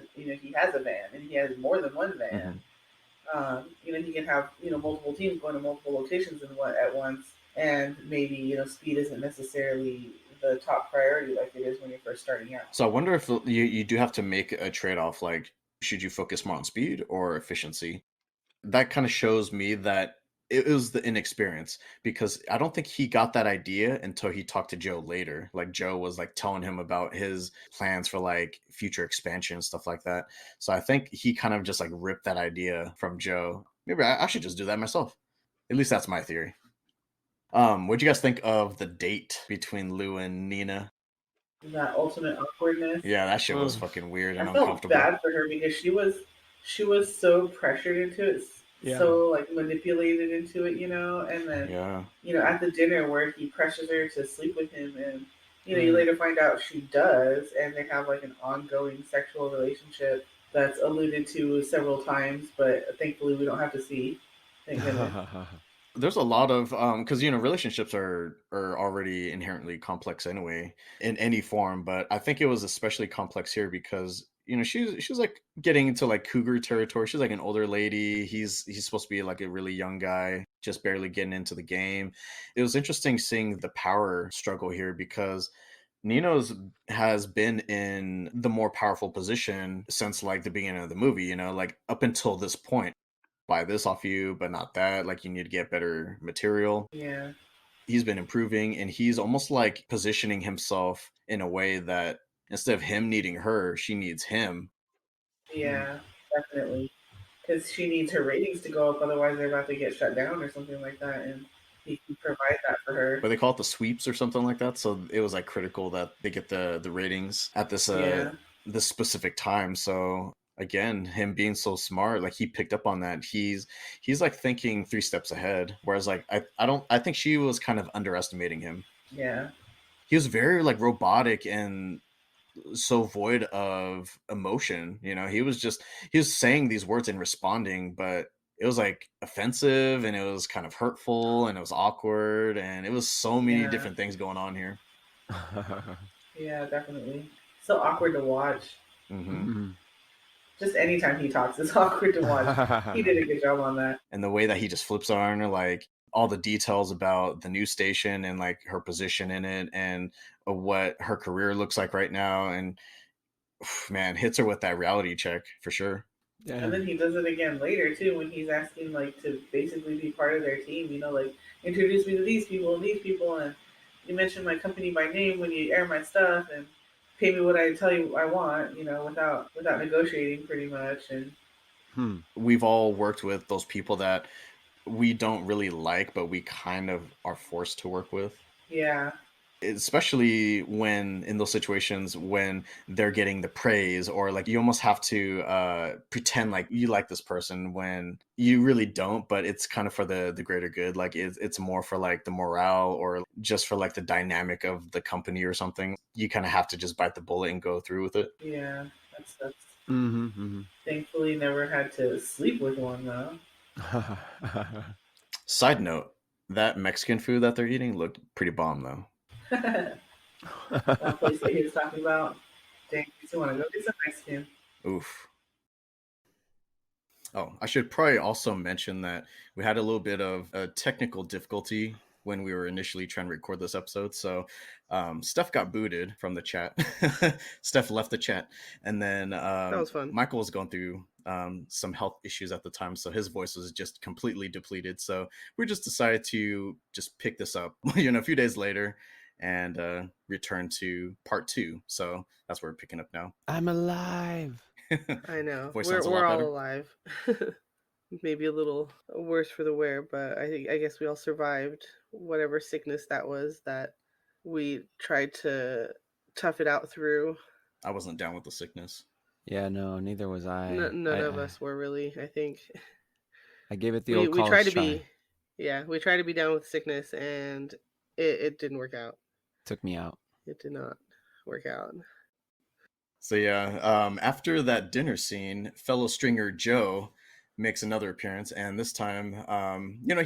a van and he has more than one van. Mm-hmm. He can have multiple teams going to multiple locations at once, and maybe speed isn't necessarily the top priority like it is when you're first starting out. So I wonder if you do have to make a trade-off. Like, should you focus more on speed or efficiency? That kind of shows me that it was the inexperience because I don't think he got that idea until he talked to Joe later. Like Joe was like telling him about his plans for like future expansion and stuff like that. So I think he kind of just like ripped that idea from Joe. Maybe I should just do that myself. At least that's my theory. What'd you guys think of the date between Lou and Nina? That ultimate awkwardness. Yeah, that shit was Mm. fucking weird I and felt uncomfortable. bad for her because she was so pressured into it, Yeah. so like manipulated into it, and then Yeah. at the dinner where he pressures her to sleep with him, and you later find out she does, and they have like an ongoing sexual relationship that's alluded to several times, but thankfully we don't have to see. Thank goodness. There's a lot of because relationships are already inherently complex anyway in any form, but I think it was especially complex here because she's like getting into like cougar territory. She's like an older lady. He's supposed to be like a really young guy just barely getting into the game. It was interesting seeing the power struggle here because Nino's has been in the more powerful position since like the beginning of the movie, like up until this point. Buy this off you, but not that. Like you need to get better material. Yeah, He's been improving and he's almost like positioning himself in a way that instead of him needing her, she needs him. yeah, definitely. Because she needs her ratings to go up, otherwise they're about to get shut down or something like that, and he can provide that for her. But they call it the sweeps or something like that. So it was like critical that they get the ratings at Yeah, this specific time. So again, him being so smart, like he picked up on that. He's like thinking 3 steps ahead. Whereas like I think she was kind of underestimating him. yeah, He was very like robotic and so void of emotion. He was saying these words and responding, but it was like offensive and it was kind of hurtful and it was awkward and it was so many yeah, different things going on here. yeah, definitely. So awkward to watch. Hmm. Mm. Just anytime he talks, it's awkward to watch. He did a good job on that. And the way that he just flips on her, like all the details about the news station and like her position in it and what her career looks like right now, and man, hits her with that reality check for sure. And then he does it again later too when he's asking like to basically be part of their team. Like introduce me to these people, and you mention my company by name when you air my stuff, and pay me what I tell you I want. Without negotiating, pretty much. And We've all worked with those people that we don't really like, but we kind of are forced to work with. yeah, Especially when in those situations when they're getting the praise or like you almost have to pretend like you like this person when you really don't, but it's kind of for the greater good. Like it's more for like the morale or just for like the dynamic of the company or something. You kind of have to just bite the bullet and go through with it. yeah, that sucks. Mm-hmm. Thankfully, never had to sleep with one though. Side note, that Mexican food that they're eating looked pretty bomb though. That place that he was talking about. Dang, you want to go get some Mexican? Oof. Oh, I should probably also mention that we had a little bit of a technical difficulty when we were initially trying to record this episode. So Steph got booted from the chat. Steph left the chat. And then That was fun. Michael was going through some health issues at the time. So his voice was just completely depleted. So we just decided to just pick this up, a few days later and return to part 2. So that's what we're picking up now. I'm alive. I know. Voice We're sounds a lot we're all better. alive. Maybe a little worse for the wear, but I guess we all survived whatever sickness that was that we tried to tough it out through. I wasn't down with the sickness. Yeah, no, neither was I. None of us were really, I think. I gave it the We old we college tried to try. be, yeah, we tried to be down with sickness, and it didn't work out. Took me out. It did not work out. So yeah, after that dinner scene, fellow stringer Joe makes another appearance, and this time,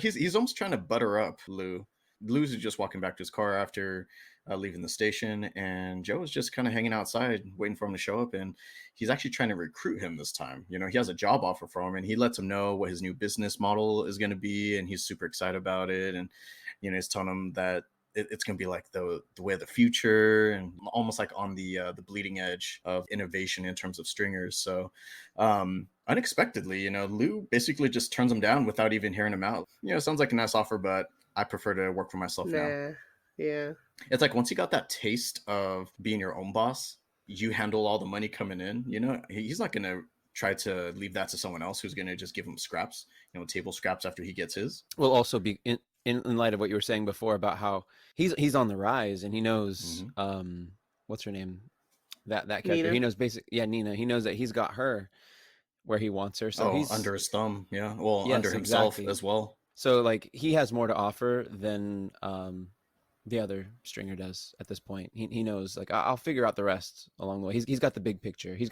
he's almost trying to butter up Lou. Lou's just walking back to his car after leaving the station, and Joe is just kind of hanging outside, waiting for him to show up. And he's actually trying to recruit him this time. He has a job offer for him, and he lets him know what his new business model is going to be, and he's super excited about it. And he's telling him that it's going to be like the way of the future, and almost like on the bleeding edge of innovation in terms of stringers. So unexpectedly, Lou basically just turns him down without even hearing him out. Sounds like a nice offer, but I prefer to work for myself now. Nah. Yeah. It's like once you got that taste of being your own boss, you handle all the money coming in. He's not going to try to leave that to someone else who's going to just give him scraps, table scraps after he gets his. Will also be in light of what you were saying before about how he's on the rise, and he knows what's her name, that character. Nina. He knows Nina. He knows that he's got her where he wants her. So he's under his thumb. Yeah. Well, yes, under himself exactly. as well. So like he has more to offer than the other stringer does at this point. He knows, like, I'll figure out the rest along the way. He's got the big picture. He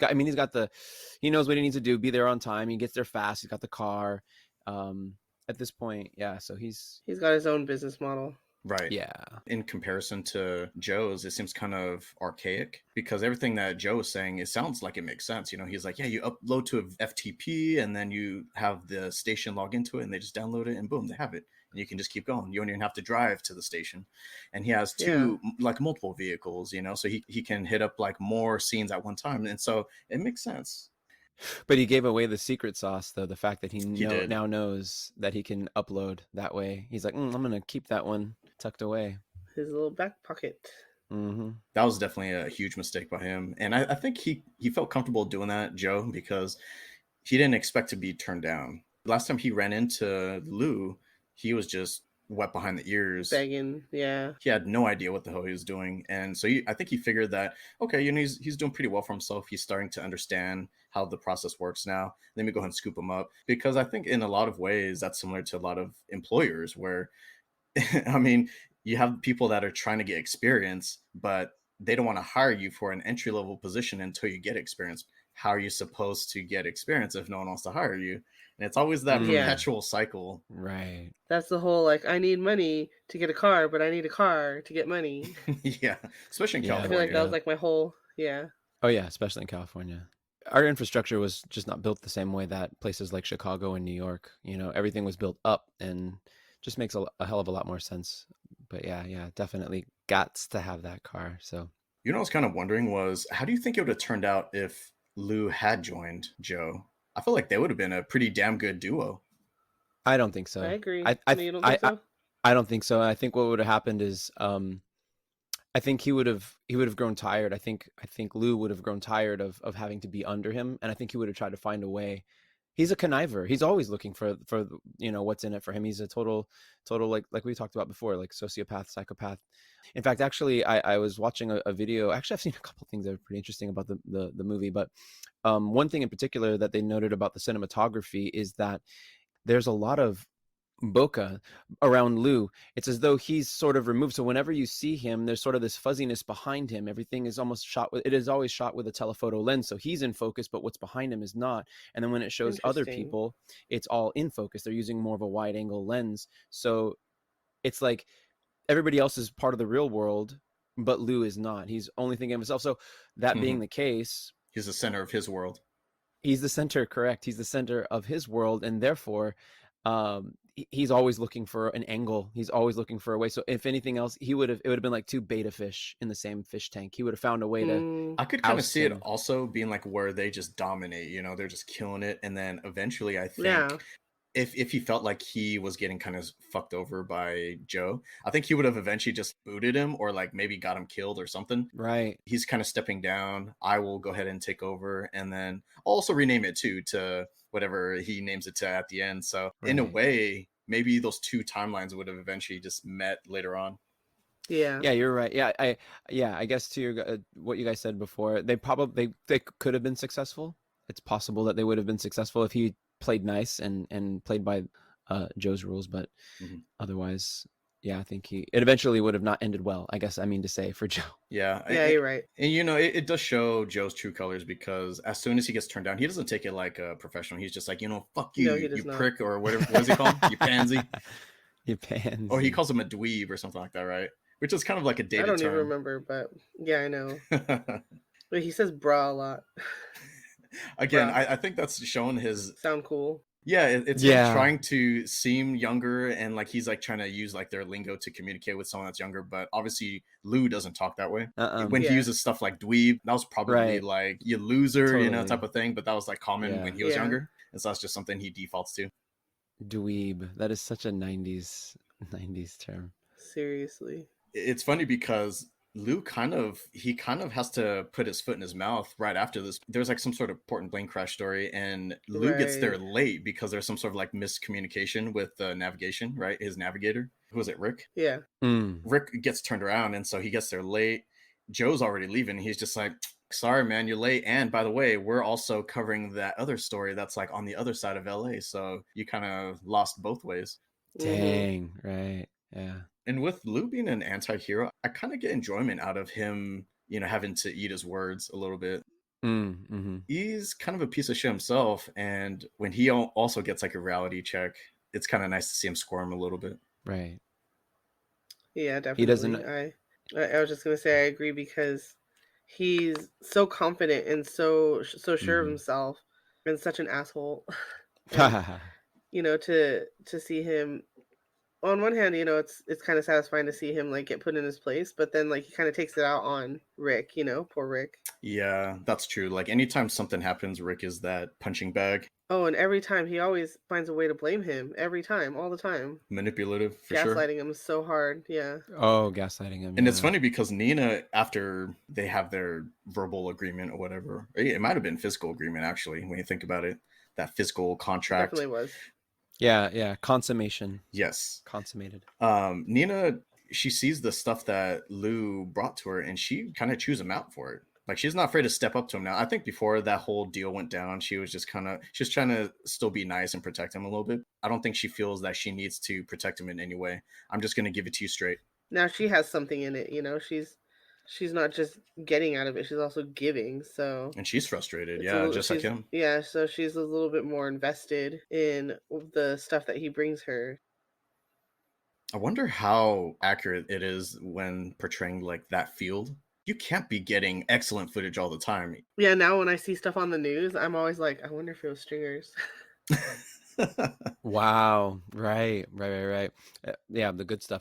knows what he needs to do, be there on time. He gets there fast. He's got the car. At this point, yeah. So he's got his own business model. Right. Yeah. In comparison to Joe's, it seems kind of archaic, because everything that Joe is saying, it sounds like it makes sense. He's like, yeah, you upload to a FTP and then you have the station log into it and they just download it and boom, they have it. And you can just keep going. You don't even have to drive to the station. And he has multiple vehicles, so he can hit up like more scenes at one time. And so it makes sense. But he gave away the secret sauce, though, the fact that he now knows that he can upload that way. He's like, I'm going to keep that one tucked away. His little back pocket. Mm-hmm. That was definitely a huge mistake by him. And I think he felt comfortable doing that, Joe, because he didn't expect to be turned down. Last time he ran into Lou, he was just wet behind the ears, begging. Yeah, he had no idea what the hell he was doing. And so I think he figured that, okay, he's doing pretty well for himself. He's starting to understand how the process works now. Let me go ahead and scoop him up, because I think in a lot of ways that's similar to a lot of employers where I mean, you have people that are trying to get experience, but they don't want to hire you for an entry-level position until you get experience. How are you supposed to get experience if no one wants to hire you? And it's always that perpetual cycle. Right. That's the whole, like, I need money to get a car, but I need a car to get money. Yeah. Especially in California. I feel like that was like my whole, Oh, yeah. Especially in California. Our infrastructure was just not built the same way that places like Chicago and New York, everything was built up, and just makes a hell of a lot more sense. But yeah, definitely got to have that car. So, what I was kind of wondering was, how do you think it would have turned out if Lou had joined Joe? I feel like they would have been a pretty damn good duo. I don't think so. I agree. You don't think so? I don't think so. I think what would have happened is, I think he would have grown tired. I think Lou would have grown tired of having to be under him, and I think he would have tried to find a way. He's a conniver. He's always looking for what's in it for him. He's a total like we talked about before, like sociopath, psychopath. In fact, actually, I was watching a video. Actually, I've seen a couple of things that are pretty interesting about the movie, but one thing in particular that they noted about the cinematography is that there's a lot of bokeh around Lou. It's as though he's sort of removed. So whenever you see him, there's sort of this fuzziness behind him. Everything is almost it is always shot with a telephoto lens. So he's in focus, but what's behind him is not. And then when it shows other people, it's all in focus. They're using more of a wide angle lens. So it's like everybody else is part of the real world, but Lou is not. He's only thinking of himself. So that being the case, he's the center of his world. He's the center, correct. He's the center of his world. And therefore, he's always looking for an angle. He's always looking for a way. So if anything else, it would have been like two beta fish in the same fish tank. He would have found a way to. I could kind of see it also being like where they just dominate, they're just killing it. And then eventually I think if he felt like he was getting kind of fucked over by Joe, I think he would have eventually just booted him, or like maybe got him killed or something. Right. He's kind of stepping down. I will go ahead and take over, and then I'll also rename it too to whatever he names it to at the end. So in a way, maybe those two timelines would have eventually just met later on. Yeah, you're right. I guess to your what you guys said before, they could have been successful. It's possible that they would have been successful if he played nice and played by Joe's rules, but otherwise, I think it eventually would have not ended well, I guess I mean to say, for Joe. Yeah, you're right. And it does show Joe's true colors, because as soon as he gets turned down, he doesn't take it like a professional. He's just like, fuck you, you prick, or whatever. What is he called? You pansy. You pansy. Or he calls him a dweeb or something like that, right? Which is kind of like a dated term. I don't even remember, but yeah, I know. But he says bra a lot. Again, I think that's showing his sound cool. Yeah, it's him Yeah. trying to seem younger, and like he's like trying to use like their lingo to communicate with someone that's younger. But obviously, Lou doesn't talk that way. When he Yeah. uses stuff like dweeb, that was probably Right. like you loser, you know, Totally. type of thing. But that was like common when Yeah. he was Yeah. younger, and so that's just something he defaults to. Dweeb. That is such a 90s term. Seriously. It's funny because Lou he kind of has to put his foot in his mouth right after this. There's like some sort of important plane crash story, and Lou gets there Right. late because there's some sort of like miscommunication with the navigation, right? His navigator. Who was it, Rick? Yeah. Mm. Rick gets turned around, and so he gets there late. Joe's already leaving. He's just like, sorry, man, you're late. And by the way, we're also covering that other story that's like on the other side of LA. So you kind of lost both ways. Dang. Right. Yeah. And with Lou being an anti-hero, I kind of get enjoyment out of him, you know, having to eat his words a little bit. Mm-hmm. He's kind of a piece of shit himself, and when he also gets like a reality check, it's kind of nice to see him squirm a little bit. Right. Yeah, He doesn't. definitely. I was just gonna say I agree because he's so confident and so sure of Mhm. himself and such an asshole. And to see him on one hand, it's kind of satisfying to see him like get put in his place, but then like he kind of takes it out on Rick, poor Rick. Yeah, that's true. Like anytime something happens, Rick is that punching bag. Oh, and every time he always finds a way to blame him. Every time, all the time. Manipulative for sure. Gaslighting him so hard. Yeah. Oh, gaslighting him. And it's funny because Nina, after they have their verbal agreement or whatever, it might have been physical agreement actually, when you think about it, that physical contract. Definitely was. Yeah. Consummation. Yes. Consummated. Nina, she sees the stuff that Lou brought to her, and she kind of chews him out for it. Like she's not afraid to step up to him now. I think before that whole deal went down, she was trying to still be nice and protect him a little bit. I don't think she feels that she needs to protect him in any way. I'm just gonna give it to you straight. Now she has something in it, she's not just getting out of it, she's also giving. So And she's frustrated, yeah, just like him. Yeah, so she's a little bit more invested in the stuff that he brings her. I wonder how accurate it is when portraying like that field. You can't be getting excellent footage all the time. Yeah, now when I see stuff on the news, I'm always like, I wonder if it was stringers. Wow. Right. Yeah, the good stuff.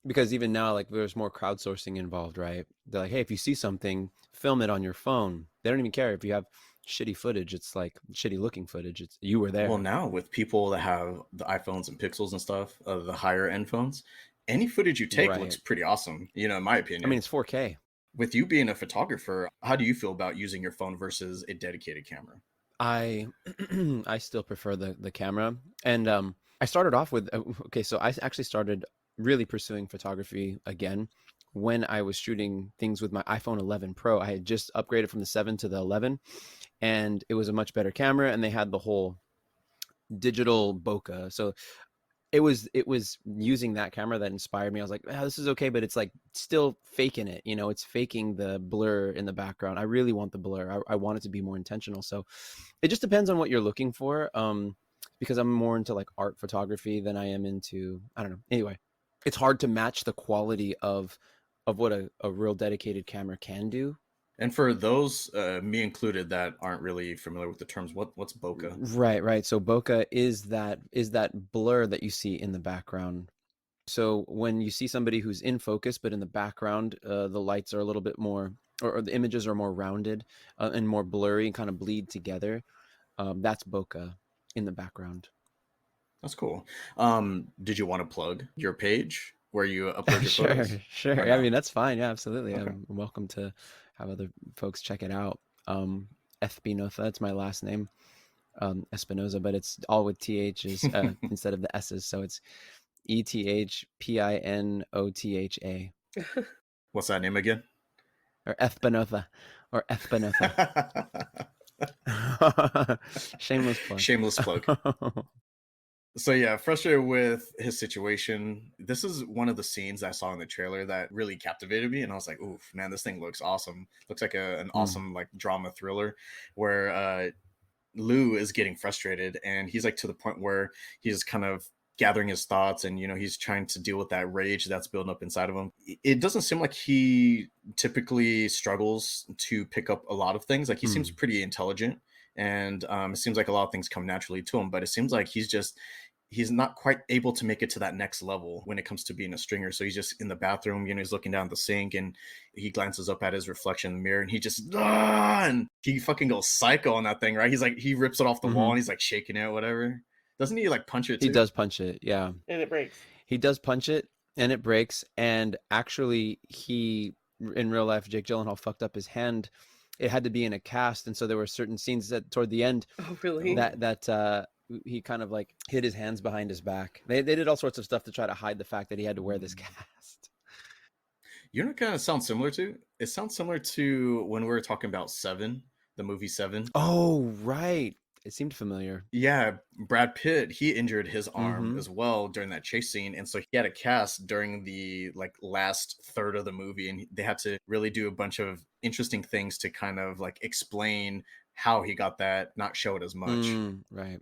Because even now, like there's more crowdsourcing involved, right? They're like, hey, if you see something, film it on your phone. They don't even care if you have shitty footage. It's like shitty looking footage. It's you were there. Well, now with people that have the iPhones and Pixels and stuff, the higher end phones, any footage you take looks pretty awesome, in my opinion. I mean, it's 4K. With you being a photographer, how do you feel about using your phone versus a dedicated camera? I still prefer the camera. And I started off with, okay, so I actually started really pursuing photography again when I was shooting things with my iPhone 11 Pro. I had just upgraded from the 7 to the 11, and it was a much better camera, and they had the whole digital bokeh. So it was using that camera that inspired me. I was like, oh, this is okay, but it's like still faking it. It's faking the blur in the background. I really want the blur. I want it to be more intentional. So it just depends on what you're looking for. Because I'm more into like art photography than I am into, I don't know. Anyway, it's hard to match the quality of what a real dedicated camera can do. And for those, me included, that aren't really familiar with the terms, what's bokeh? Right. So bokeh is that blur that you see in the background. So when you see somebody who's in focus, but in the background, the lights are a little bit more, or the images are more rounded and more blurry and kind of bleed together. That's bokeh in the background. That's cool. Did you want to plug your page where you upload your photos? Sure. No? I mean, that's fine. Yeah, absolutely. Okay. I'm welcome to have other folks check it out. Espinoza, it's my last name. Espinoza, but it's all with THs instead of the S's. So it's ETHPINOTHA. What's that name again? Or Espinoza. Shameless plug. Shameless plug. So yeah, frustrated with his situation. This is one of the scenes I saw in the trailer that really captivated me, and I was like, "Oof, man, this thing looks awesome! Looks like an awesome like drama thriller where Lou is getting frustrated, and he's like to the point where he's kind of gathering his thoughts, and he's trying to deal with that rage that's building up inside of him. It doesn't seem like he typically struggles to pick up a lot of things. Like he seems pretty intelligent and it seems like a lot of things come naturally to him, but it seems like he's not quite able to make it to that next level when it comes to being a stringer. So he's just in the bathroom, he's looking down the sink, and he glances up at his reflection in the mirror, and he just and he fucking goes psycho on that thing, right? He's like, he rips it off the wall, and he's like shaking it, whatever. Doesn't he like punch it too? He does punch it, yeah. And it breaks. He does punch it, and it breaks. And actually, in real life, Jake Gyllenhaal fucked up his hand. It had to be in a cast, and so there were certain scenes that toward the end, Oh, really? that he kind of like hid his hands behind his back. They did all sorts of stuff to try to hide the fact that he had to wear this cast. You know what kind of sounds similar to? It sounds similar to when we were talking about Seven, the movie Seven. Oh, right. It seemed familiar. Yeah, Brad Pitt, he injured his arm as well during that chase scene, and so he had a cast during the like last third of the movie, and they had to really do a bunch of interesting things to kind of like explain how he got that, not show it as much. Right.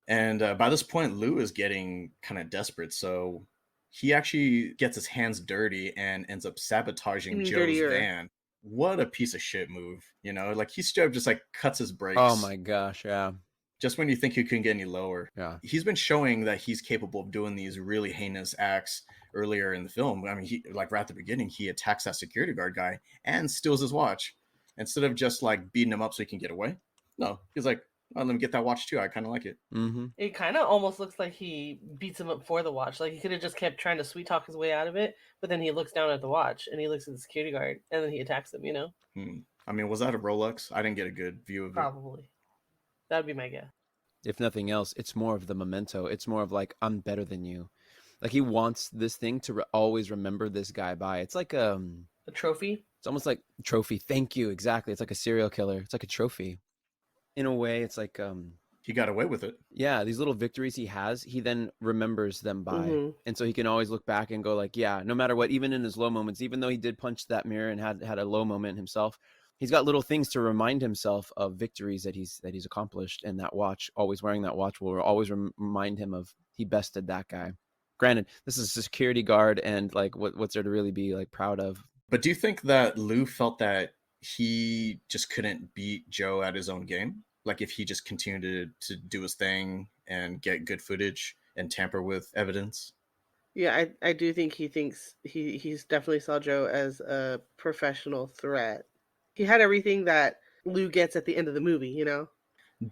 And by this point, Lou is getting kind of desperate, so he actually gets his hands dirty and ends up sabotaging Joe's dirtier. van. What a piece of shit move, like he straight up just like cuts his brakes. Oh my gosh, yeah. Just when you think you couldn't get any lower. Yeah. He's been showing that he's capable of doing these really heinous acts earlier in the film. I mean, he like right at the beginning, he attacks that security guard guy and steals his watch. Instead of just like beating him up so he can get away. No, he's like, oh, let me get that watch too. I kind of like it. It kind of almost looks like he beats him up for the watch. Like he could have just kept trying to sweet talk his way out of it, but then he looks down at the watch and he looks at the security guard and then he attacks him, I mean, was that a Rolex? I didn't get a good view of it. Probably. That would be my guess. If nothing else, it's more of the memento. It's more of like, I'm better than you. Like he wants this thing to always remember this guy by. It's like a trophy. It's almost like trophy. Thank you. Exactly. It's like a serial killer. It's like a trophy. In a way, it's like he got away with it. Yeah, these little victories he has, he then remembers them by. And so he can always look back and go like, yeah, no matter what, even in his low moments, even though he did punch that mirror and had a low moment himself, he's got little things to remind himself of victories that he's accomplished. And that watch, always wearing that watch, will always remind him of he bested that guy. Granted, this is a security guard, and like what's there to really be like proud of? But do you think that Lou felt that he just couldn't beat Joe at his own game? Like if he just continued to do his thing and get good footage and tamper with evidence? Yeah, I do think he thinks he's definitely saw Joe as a professional threat. He had everything that Lou gets at the end of the movie,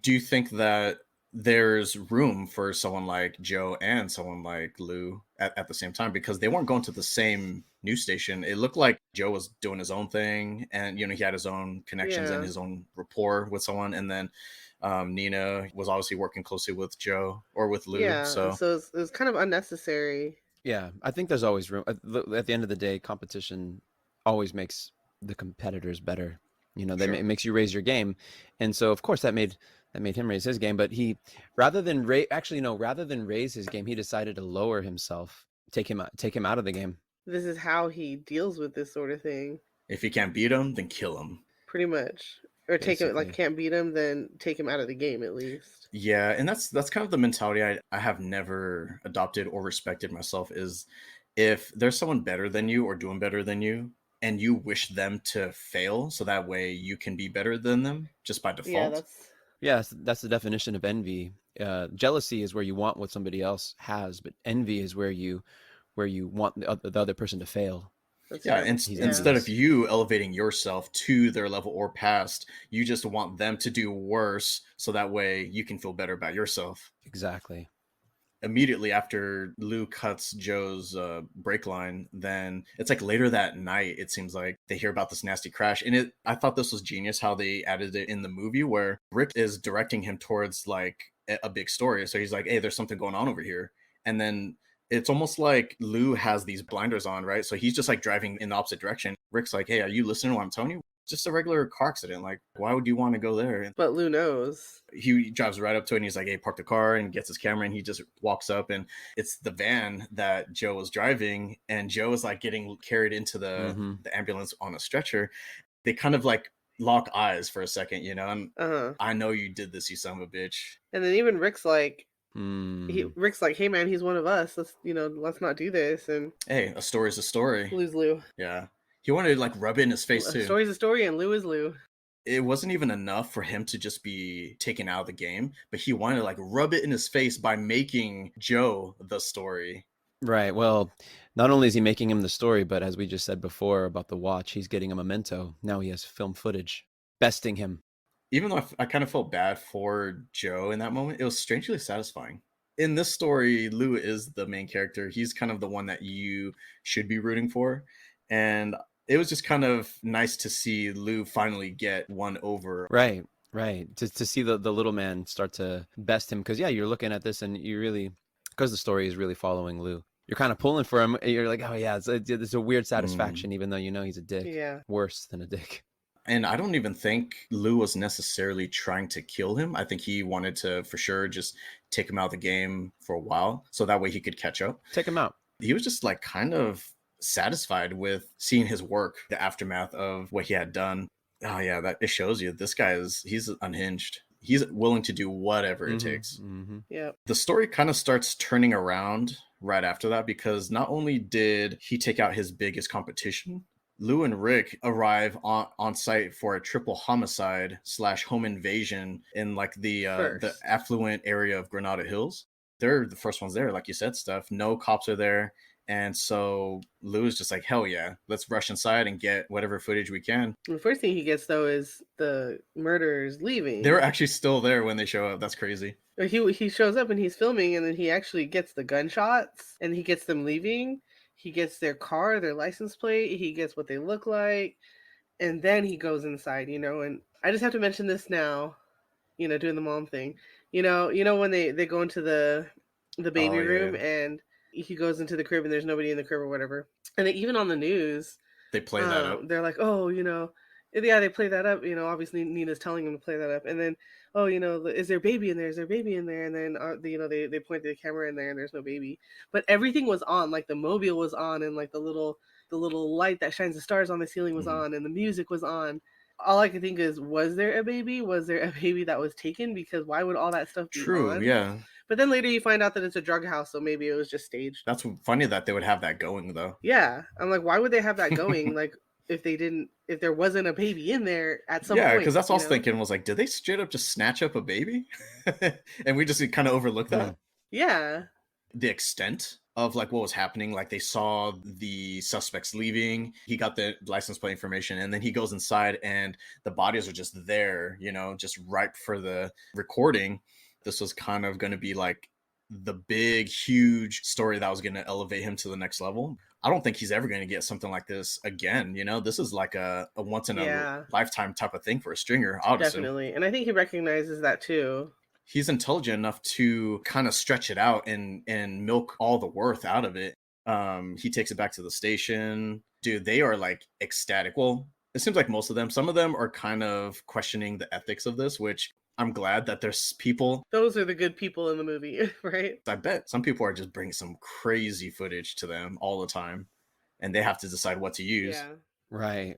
Do you think that there's room for someone like Joe and someone like Lou at the same time? Because they weren't going to the same news station. It looked like Joe was doing his own thing, and he had his own connections and his own rapport with someone, and then Nina was obviously working closely with Joe or with Lou. So it was kind of unnecessary. Yeah, I think there's always room. At the end of the day, competition always makes the competitors better. It makes you raise your game, and so of course that made him raise his game. But he, rather than raise his game, he decided to lower himself, take him out of the game. This is how he deals with this sort of thing. If he can't beat him, then kill him. Pretty much, or take him, like can't beat him, then take him out of the game at least. Yeah, and that's kind of the mentality I have never adopted or respected myself. Is if there's someone better than you or doing better than you, and you wish them to fail so that way you can be better than them just by default. That's the definition of envy. Jealousy is where you want what somebody else has, but envy is where you want the other person to fail. Instead of you elevating yourself to their level or past, you just want them to do worse so that way you can feel better about yourself. Exactly. Immediately after Lou cuts Joe's brake line, then it's like later that night, it seems like they hear about this nasty crash. And I thought this was genius how they added it in the movie, where Rick is directing him towards like a big story. So he's like, hey, there's something going on over here. And then it's almost like Lou has these blinders on, right? So he's just like driving in the opposite direction. Rick's like, hey, are you listening to what I'm telling you? Just a regular car accident. Like, why would you want to go there? But Lou knows. He drives right up to it and he's like, hey, park the car, and gets his camera, and he just walks up, and it's the van that Joe was driving, and Joe is like getting carried into the ambulance on a stretcher. They kind of like lock eyes for a second, and I know you did this, you son of a bitch. And then even Rick's like, Rick's like, hey man, he's one of us. Let's not do this. And hey, a story's a story. Lou's Lou. Yeah. He wanted to like rub it in his face too. A story's a story, and Lou is Lou. it wasn't even enough for him to just be taken out of the game, but he wanted to like rub it in his face by making Joe the story. Right. Well, not only is he making him the story, but as we just said before about the watch, he's getting a memento. Now he has film footage besting him. Even though I kind of felt bad for Joe in that moment, it was strangely satisfying. In this story, Lou is the main character. He's kind of the one that you should be rooting for. And it was just kind of nice to see Lou finally get one over. Right. Right. To see the little man start to best him. Because, yeah, you're looking at this and you really, because the story is really following Lou. You're kind of pulling for him. You're like, oh, yeah, it's a weird satisfaction, even though you know he's a dick. Yeah. Worse than a dick. And I don't even think Lou was necessarily trying to kill him. I think he wanted to, for sure, just take him out of the game for a while so that way he could catch up. Take him out. He was just like kind of satisfied with seeing his work, the aftermath of what he had done. Oh, yeah, that it shows you this guy he's unhinged. He's willing to do whatever it takes. Mm-hmm. Yeah. The story kind of starts turning around right after that because not only did he take out his biggest competition, Lou and Rick arrive on site for a triple homicide / home invasion in like the affluent area of Granada Hills. They're the first ones there, like you said, Steph. No cops are there. And so Lou is just like, hell yeah, let's rush inside and get whatever footage we can. The first thing he gets, though, is the murderers leaving. They're actually still there when they show up. That's crazy. He shows up and he's filming, and then he actually gets the gunshots, and he gets them leaving. He gets their car, their license plate. He gets what they look like. And then he goes inside, and I just have to mention this now, doing the mom thing. When they go into the baby room and he goes into the crib and there's nobody in the crib or whatever. And even on the news, they play that up. They're like, oh, yeah, they play that up. Obviously Nina's telling him to play that up. And then, oh, is there a baby in there? Is there a baby in there? And then, they point the camera in there and there's no baby. But everything was on. Like the mobile was on and like the little light that shines the stars on the ceiling was on and the music was on. All I could think is, was there a baby? Was there a baby that was taken? Because why would all that stuff be on? Yeah. But then later you find out that it's a drug house, so maybe it was just staged. That's funny that they would have that going, though. Yeah. I'm like, why would they have that going? Like, if there wasn't a baby in there at some point. Yeah, because that's what I was thinking, was like, did they straight up just snatch up a baby? And we just kind of overlooked that? Yeah. The extent of like what was happening, like they saw the suspects leaving, he got the license plate information, and then he goes inside and the bodies are just there, just ripe for the recording. This was kind of going to be like the big, huge story that was going to elevate him to the next level. I don't think he's ever going to get something like this again. This is like a once in a lifetime type of thing for a stringer, obviously. Definitely. And I think he recognizes that too. He's intelligent enough to kind of stretch it out and milk all the worth out of it. He takes it back to the station. Dude, they are like ecstatic. Well, it seems like most of them, some of them are kind of questioning the ethics of this, which I'm glad that there's people. Those are the good people in the movie, right? I bet some people are just bringing some crazy footage to them all the time, and they have to decide what to use. Yeah. Right.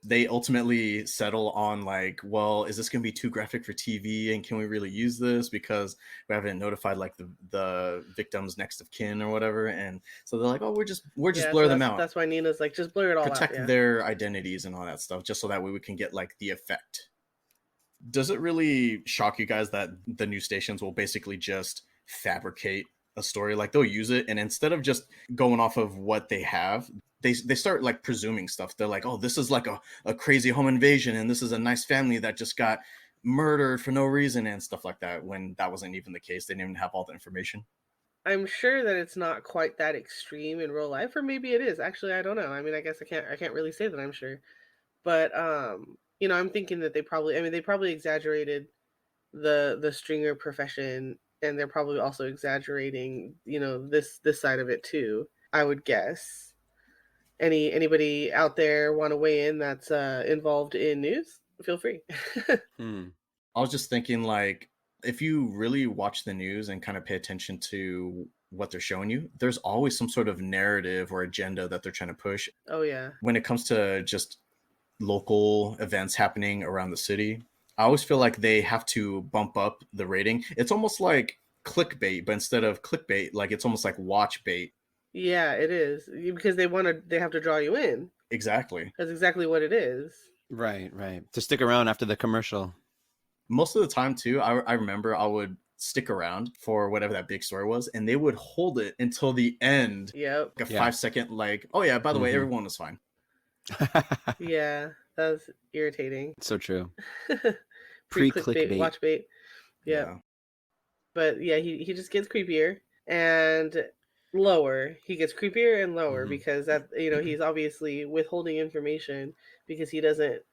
They ultimately settle on like, well, is this going to be too graphic for TV? And can we really use this? Because we haven't notified like the victim's next of kin or whatever. And so they're like, oh, we're just blur them out. That's why Nina's like, just blur it all out. Protect their identities and all that stuff, just so that way we can get like the effect. Does it really shock you guys that the news stations will basically just fabricate a story? Like they'll use it, and instead of just going off of what they have, they start like presuming stuff. They're like, oh, this is like a crazy home invasion, and this is a nice family that just got murdered for no reason and stuff like that, when that wasn't even the case. They didn't even have all the information. I'm sure that it's not quite that extreme in real life, or maybe it is. Actually, I don't know. I mean, I guess I can't really say that I'm sure. But I'm thinking that they probably exaggerated the stringer profession, and they're probably also exaggerating, this side of it too, I would guess. Anybody out there want to weigh in that's involved in news? Feel free. I was just thinking, like, if you really watch the news and kind of pay attention to what they're showing you, there's always some sort of narrative or agenda that they're trying to push. Oh, yeah. When it comes to just local events happening around the city, I always feel like they have to bump up the rating. It's almost like clickbait, but instead of clickbait, like it's almost like watch bait. Yeah, it is, because they have to draw you in. Exactly. That's exactly what it is. Right. To stick around after the commercial. Most of the time too, I remember I would stick around for whatever that big story was, and they would hold it until the end, Yep. like a Yeah. 5-second, like, oh yeah, by the way, Mhm. everyone was fine. Yeah, that was irritating. So true. Pre-clickbait, Pre-clickbait. watch bait. Yep. Yeah. But yeah, he just gets creepier and lower. He gets creepier and lower Mhm. because that he's obviously withholding information because he doesn't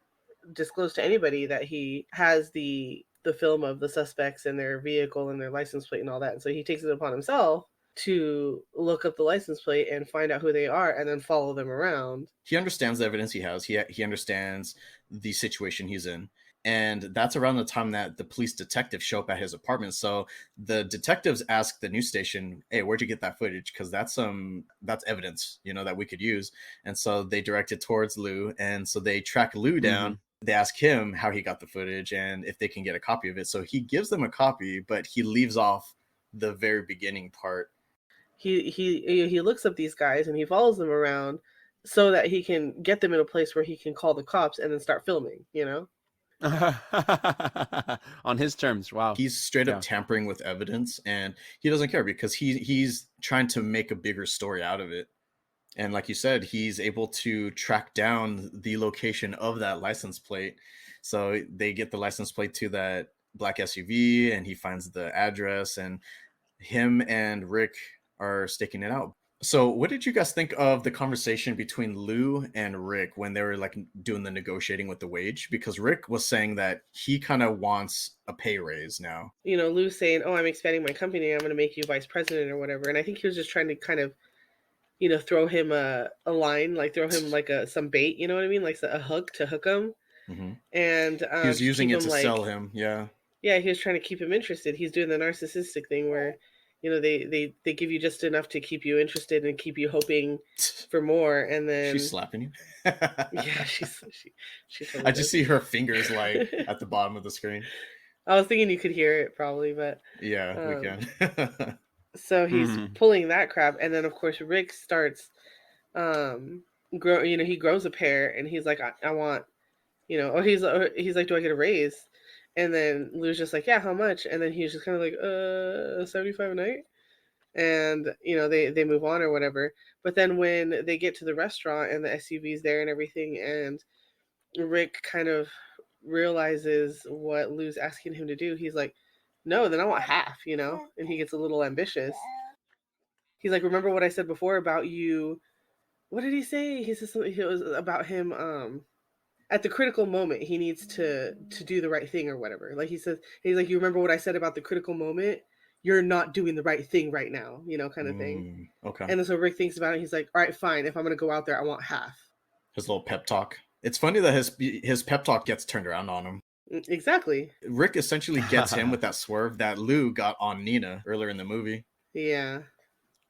disclose to anybody that he has the film of the suspects and their vehicle and their license plate and all that. And so he takes it upon himself to look up the license plate and find out who they are and then follow them around. He understands the evidence he has. He understands the situation he's in. And that's around the time that the police detectives show up at his apartment. So the detectives ask the news station, "Hey, where'd you get that footage? Because that's evidence, that we could use." And so they direct it towards Lou. And so they track Lou down. Mhm. They ask him how he got the footage and if they can get a copy of it. So he gives them a copy, but he leaves off the very beginning part. He looks up these guys and he follows them around so that he can get them in a place where he can call the cops and then start filming. On his terms. Wow. He's straight up Yeah. tampering with evidence, and he doesn't care because he's trying to make a bigger story out of it. And like you said, he's able to track down the location of that license plate. So they get the license plate to that black SUV, and he finds the address, and him and Rick are staking it out. So what did you guys think of the conversation between Lou and Rick when they were like doing the negotiating with the wage? Because Rick was saying that he kind of wants a pay raise now. Lou's saying, "Oh, I'm expanding my company. I'm going to make you vice president or whatever." And I think he was just trying to kind of, throw him a line, like throw him like some bait. You know what I mean? Like a hook to hook him. Mm-hmm. And He was just using keep it him to like, sell him. Yeah. yeah, he was trying to keep him interested. He's doing the narcissistic thing where, they give you just enough to keep you interested and keep you hoping for more, and then She's slapping you. yeah, she totally I just does. see her fingers like at the bottom of the screen. I was thinking you could hear it probably, but Yeah, we can. so he's Mhm. pulling that crap, and then of course Rick starts grow. He grows a pair, and he's like, I want, or he's like, do I get a raise? And then Lou's just like, yeah, how much? And then he's just kind of like, 75 a night. And they move on or whatever. But then when they get to the restaurant and the SUV's there and everything, and Rick kind of realizes what Lou's asking him to do, he's like, no, then I want half, and he gets a little ambitious. He's like, remember what I said before about you? What did he say? He said something. It was about him. At the critical moment, he needs to do the right thing or whatever. Like he's like, you remember what I said about the critical moment? You're not doing the right thing right now, kind of thing. Okay. And then so Rick thinks about it. He's like, all right, fine. If I'm going to go out there, I want half. His little pep talk. It's funny that his pep talk gets turned around on him. Exactly. Rick essentially gets him with that swerve that Lou got on Nina earlier in the movie. Yeah.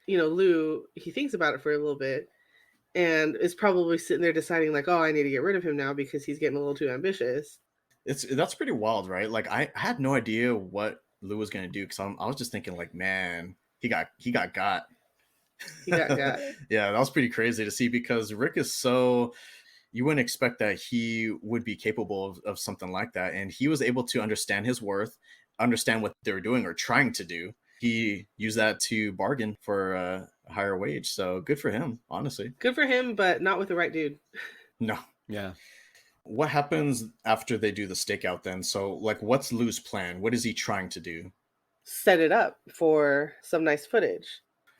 Lou, he thinks about it for a little bit and is probably sitting there deciding like, oh, I need to get rid of him now because he's getting a little too ambitious. That's pretty wild, right? Like I had no idea what Lou was gonna do because I was just thinking like, man, he got He got got. Yeah, that was pretty crazy to see because Rick is so, you wouldn't expect that he would be capable of something like that, and he was able to understand his worth, understand what they were doing or trying to do. He used that to bargain for a higher wage. So good for him, honestly. Good for him, but not with the right dude. No. Yeah. What happens after they do the stakeout then? So like what's Lou's plan? What is he trying to do? Set it up for some nice footage.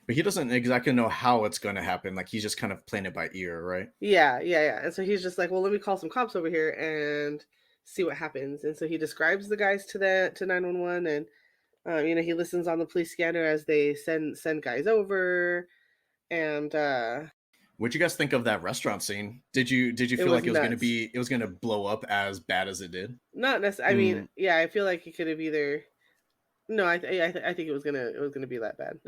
But he doesn't exactly know how it's going to happen. Like he's just kind of playing it by ear, right? Yeah. And so he's just like, well, let me call some cops over here and see what happens. And so he describes the guys to 911, and he listens on the police scanner as they send guys over. And what'd you guys think of that restaurant scene? Did you feel like it was gonna blow up as bad as it did? Not necessarily. I mean, yeah, I feel like it could have either. No, I think it was gonna be that bad.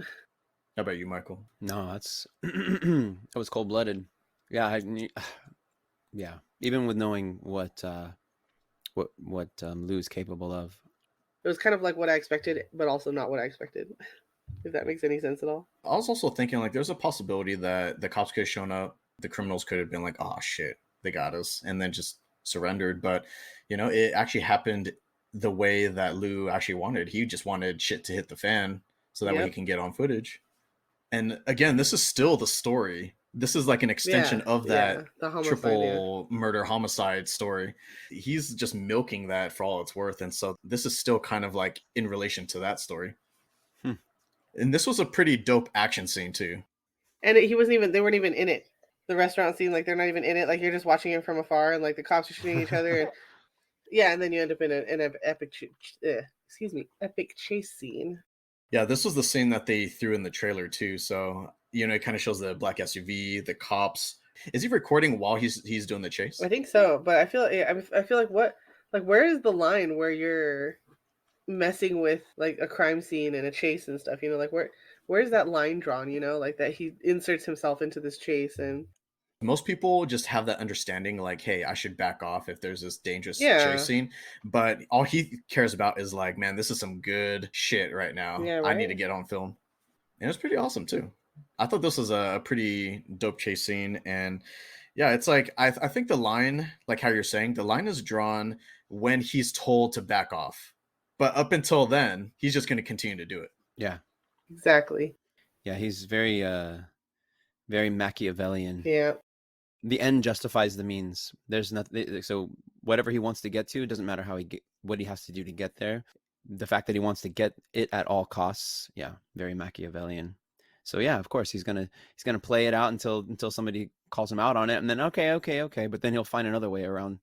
How about you, Michael? No, that's that was cold blooded. Yeah, yeah. Even with knowing what Lou's capable of, it was kind of like what I expected, but also not what I expected. If that makes any sense at all. I was also thinking like there's a possibility that the cops could have shown up, the criminals could have been like, oh shit, they got us, and then just surrendered. But it actually happened the way that Lou actually wanted. He just wanted shit to hit the fan so that way he can get on footage. And again, this is still the story. This is like an extension of that the homicide, triple murder homicide story. He's just milking that for all it's worth. And so this is still kind of like in relation to that story. And this was a pretty dope action scene too. And they weren't even in it. The restaurant scene, like they're not even in it. Like you're just watching it from afar, and like the cops are shooting each other. And and then you end up in an epic chase scene. Yeah, this was the scene that they threw in the trailer too. So it kind of shows the black SUV, the cops. Is he recording while he's doing the chase? I think so, but I feel like where is the line where you're messing with like a crime scene and a chase and stuff? Like where's that line drawn? Like that he inserts himself into this chase. And most people just have that understanding, like, hey, I should back off if there's this dangerous chase scene. But all he cares about is like, man, this is some good shit right now. Yeah, right? I need to get on film. And it's pretty awesome too. I thought this was a pretty dope chase scene. And yeah, it's like, I think the line, like how you're saying, the line is drawn when he's told to back off. But up until then, he's just going to continue to do it. Yeah. Exactly. Yeah, he's very Machiavellian. Yeah. The end justifies the means. There's nothing. So whatever he wants to get to, it doesn't matter what he has to do to get there. The fact that he wants to get it at all costs, yeah, very Machiavellian. So yeah, of course he's gonna play it out until somebody calls him out on it, and then okay, but then he'll find another way around.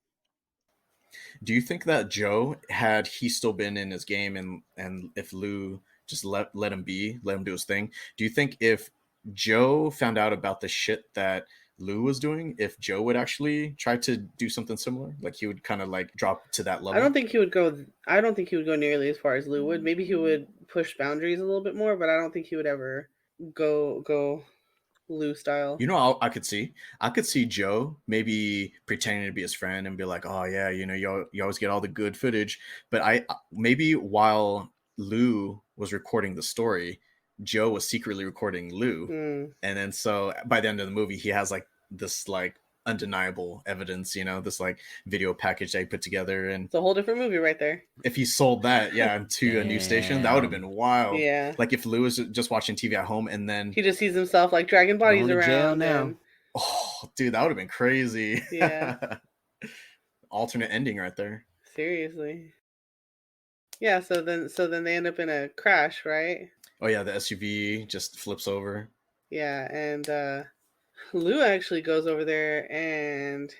Do you think that Joe, had he still been in his game, and if Lou just let him do his thing, do you think if Joe found out about the shit that Lou was doing, if Joe would actually try to do something similar? Like he would kind of like drop to that level? I don't think he would go nearly as far as Lou would. Maybe he would push boundaries a little bit more, but I don't think he would ever go Lou style. I could see Joe maybe pretending to be his friend and be like, oh yeah, you always get all the good footage. But maybe while Lou was recording the story, Joe was secretly recording Lou. And then so by the end of the movie, he has like this like undeniable evidence, this like video package that he put together. And it's a whole different movie right there. If he sold that, to a news station, that would have been wild. Yeah. Like if Lou was just watching TV at home and then he just sees himself like dragging bodies around. Jail now. Oh, dude, that would have been crazy. Yeah. Alternate ending right there. Seriously. Yeah, so then they end up in a crash, right? Oh yeah, the SUV just flips over. Yeah, and Lou actually goes over there and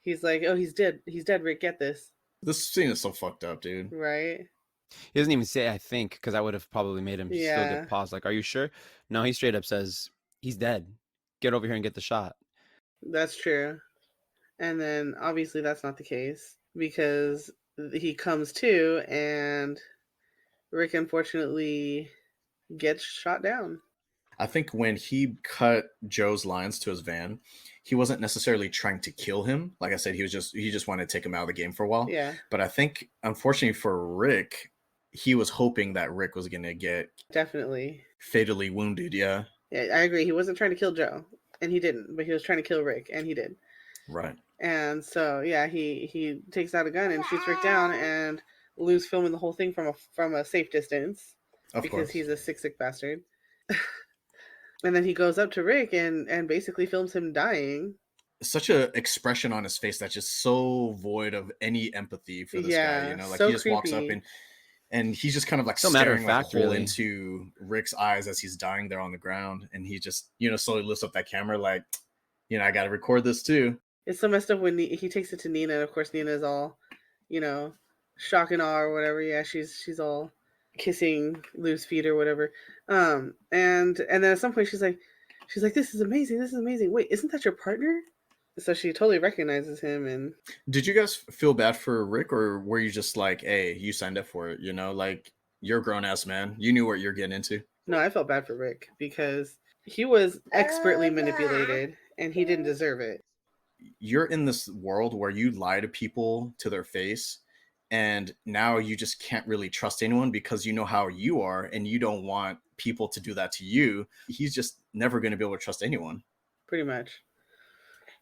he's like, oh, he's dead, Rick, get this. This scene is so fucked up, dude. Right? He doesn't even say I think, because I would have probably made him still get paused. Like, are you sure? No, he straight up says, he's dead. Get over here and get the shot. That's true. And then obviously that's not the case, because he comes to and Rick unfortunately gets shot down. I think when he cut Joe's lines to his van, he wasn't necessarily trying to kill him. Like I said, he just wanted to take him out of the game for a while. Yeah. But I think, unfortunately for Rick, he was hoping that Rick was going to get definitely fatally wounded. Yeah. Yeah, I agree. He wasn't trying to kill Joe, and he didn't. But he was trying to kill Rick, and he did. Right. And so yeah, he takes out a gun and shoots Rick down, and Lou's filming the whole thing from a safe distance. Of course. He's a sick bastard. And then he goes up to Rick and basically films him dying. Such a expression on his face that's just so void of any empathy for this guy. Like so he just creepy. Walks up and he's just kind of like so staring like a hole into Rick's eyes as he's dying there on the ground. And he just, slowly lifts up that camera like, I got to record this too. It's so messed up when he takes it to Nina. And of course, Nina's all, shock and awe or whatever. Yeah, she's all kissing Lou's feet or whatever. And then at some point she's like, this is amazing. Wait, isn't that your partner? So she totally recognizes him. And did you guys feel bad for Rick, or were you just like, hey, you signed up for it, like you're a grown-ass man, you knew what you're getting into? No, I felt bad for Rick because he was expertly manipulated and he didn't deserve it. You're in this world where you lie to people to their face, and now you just can't really trust anyone because you know how you are and you don't want people to do that to you. He's just never going to be able to trust anyone. Pretty much.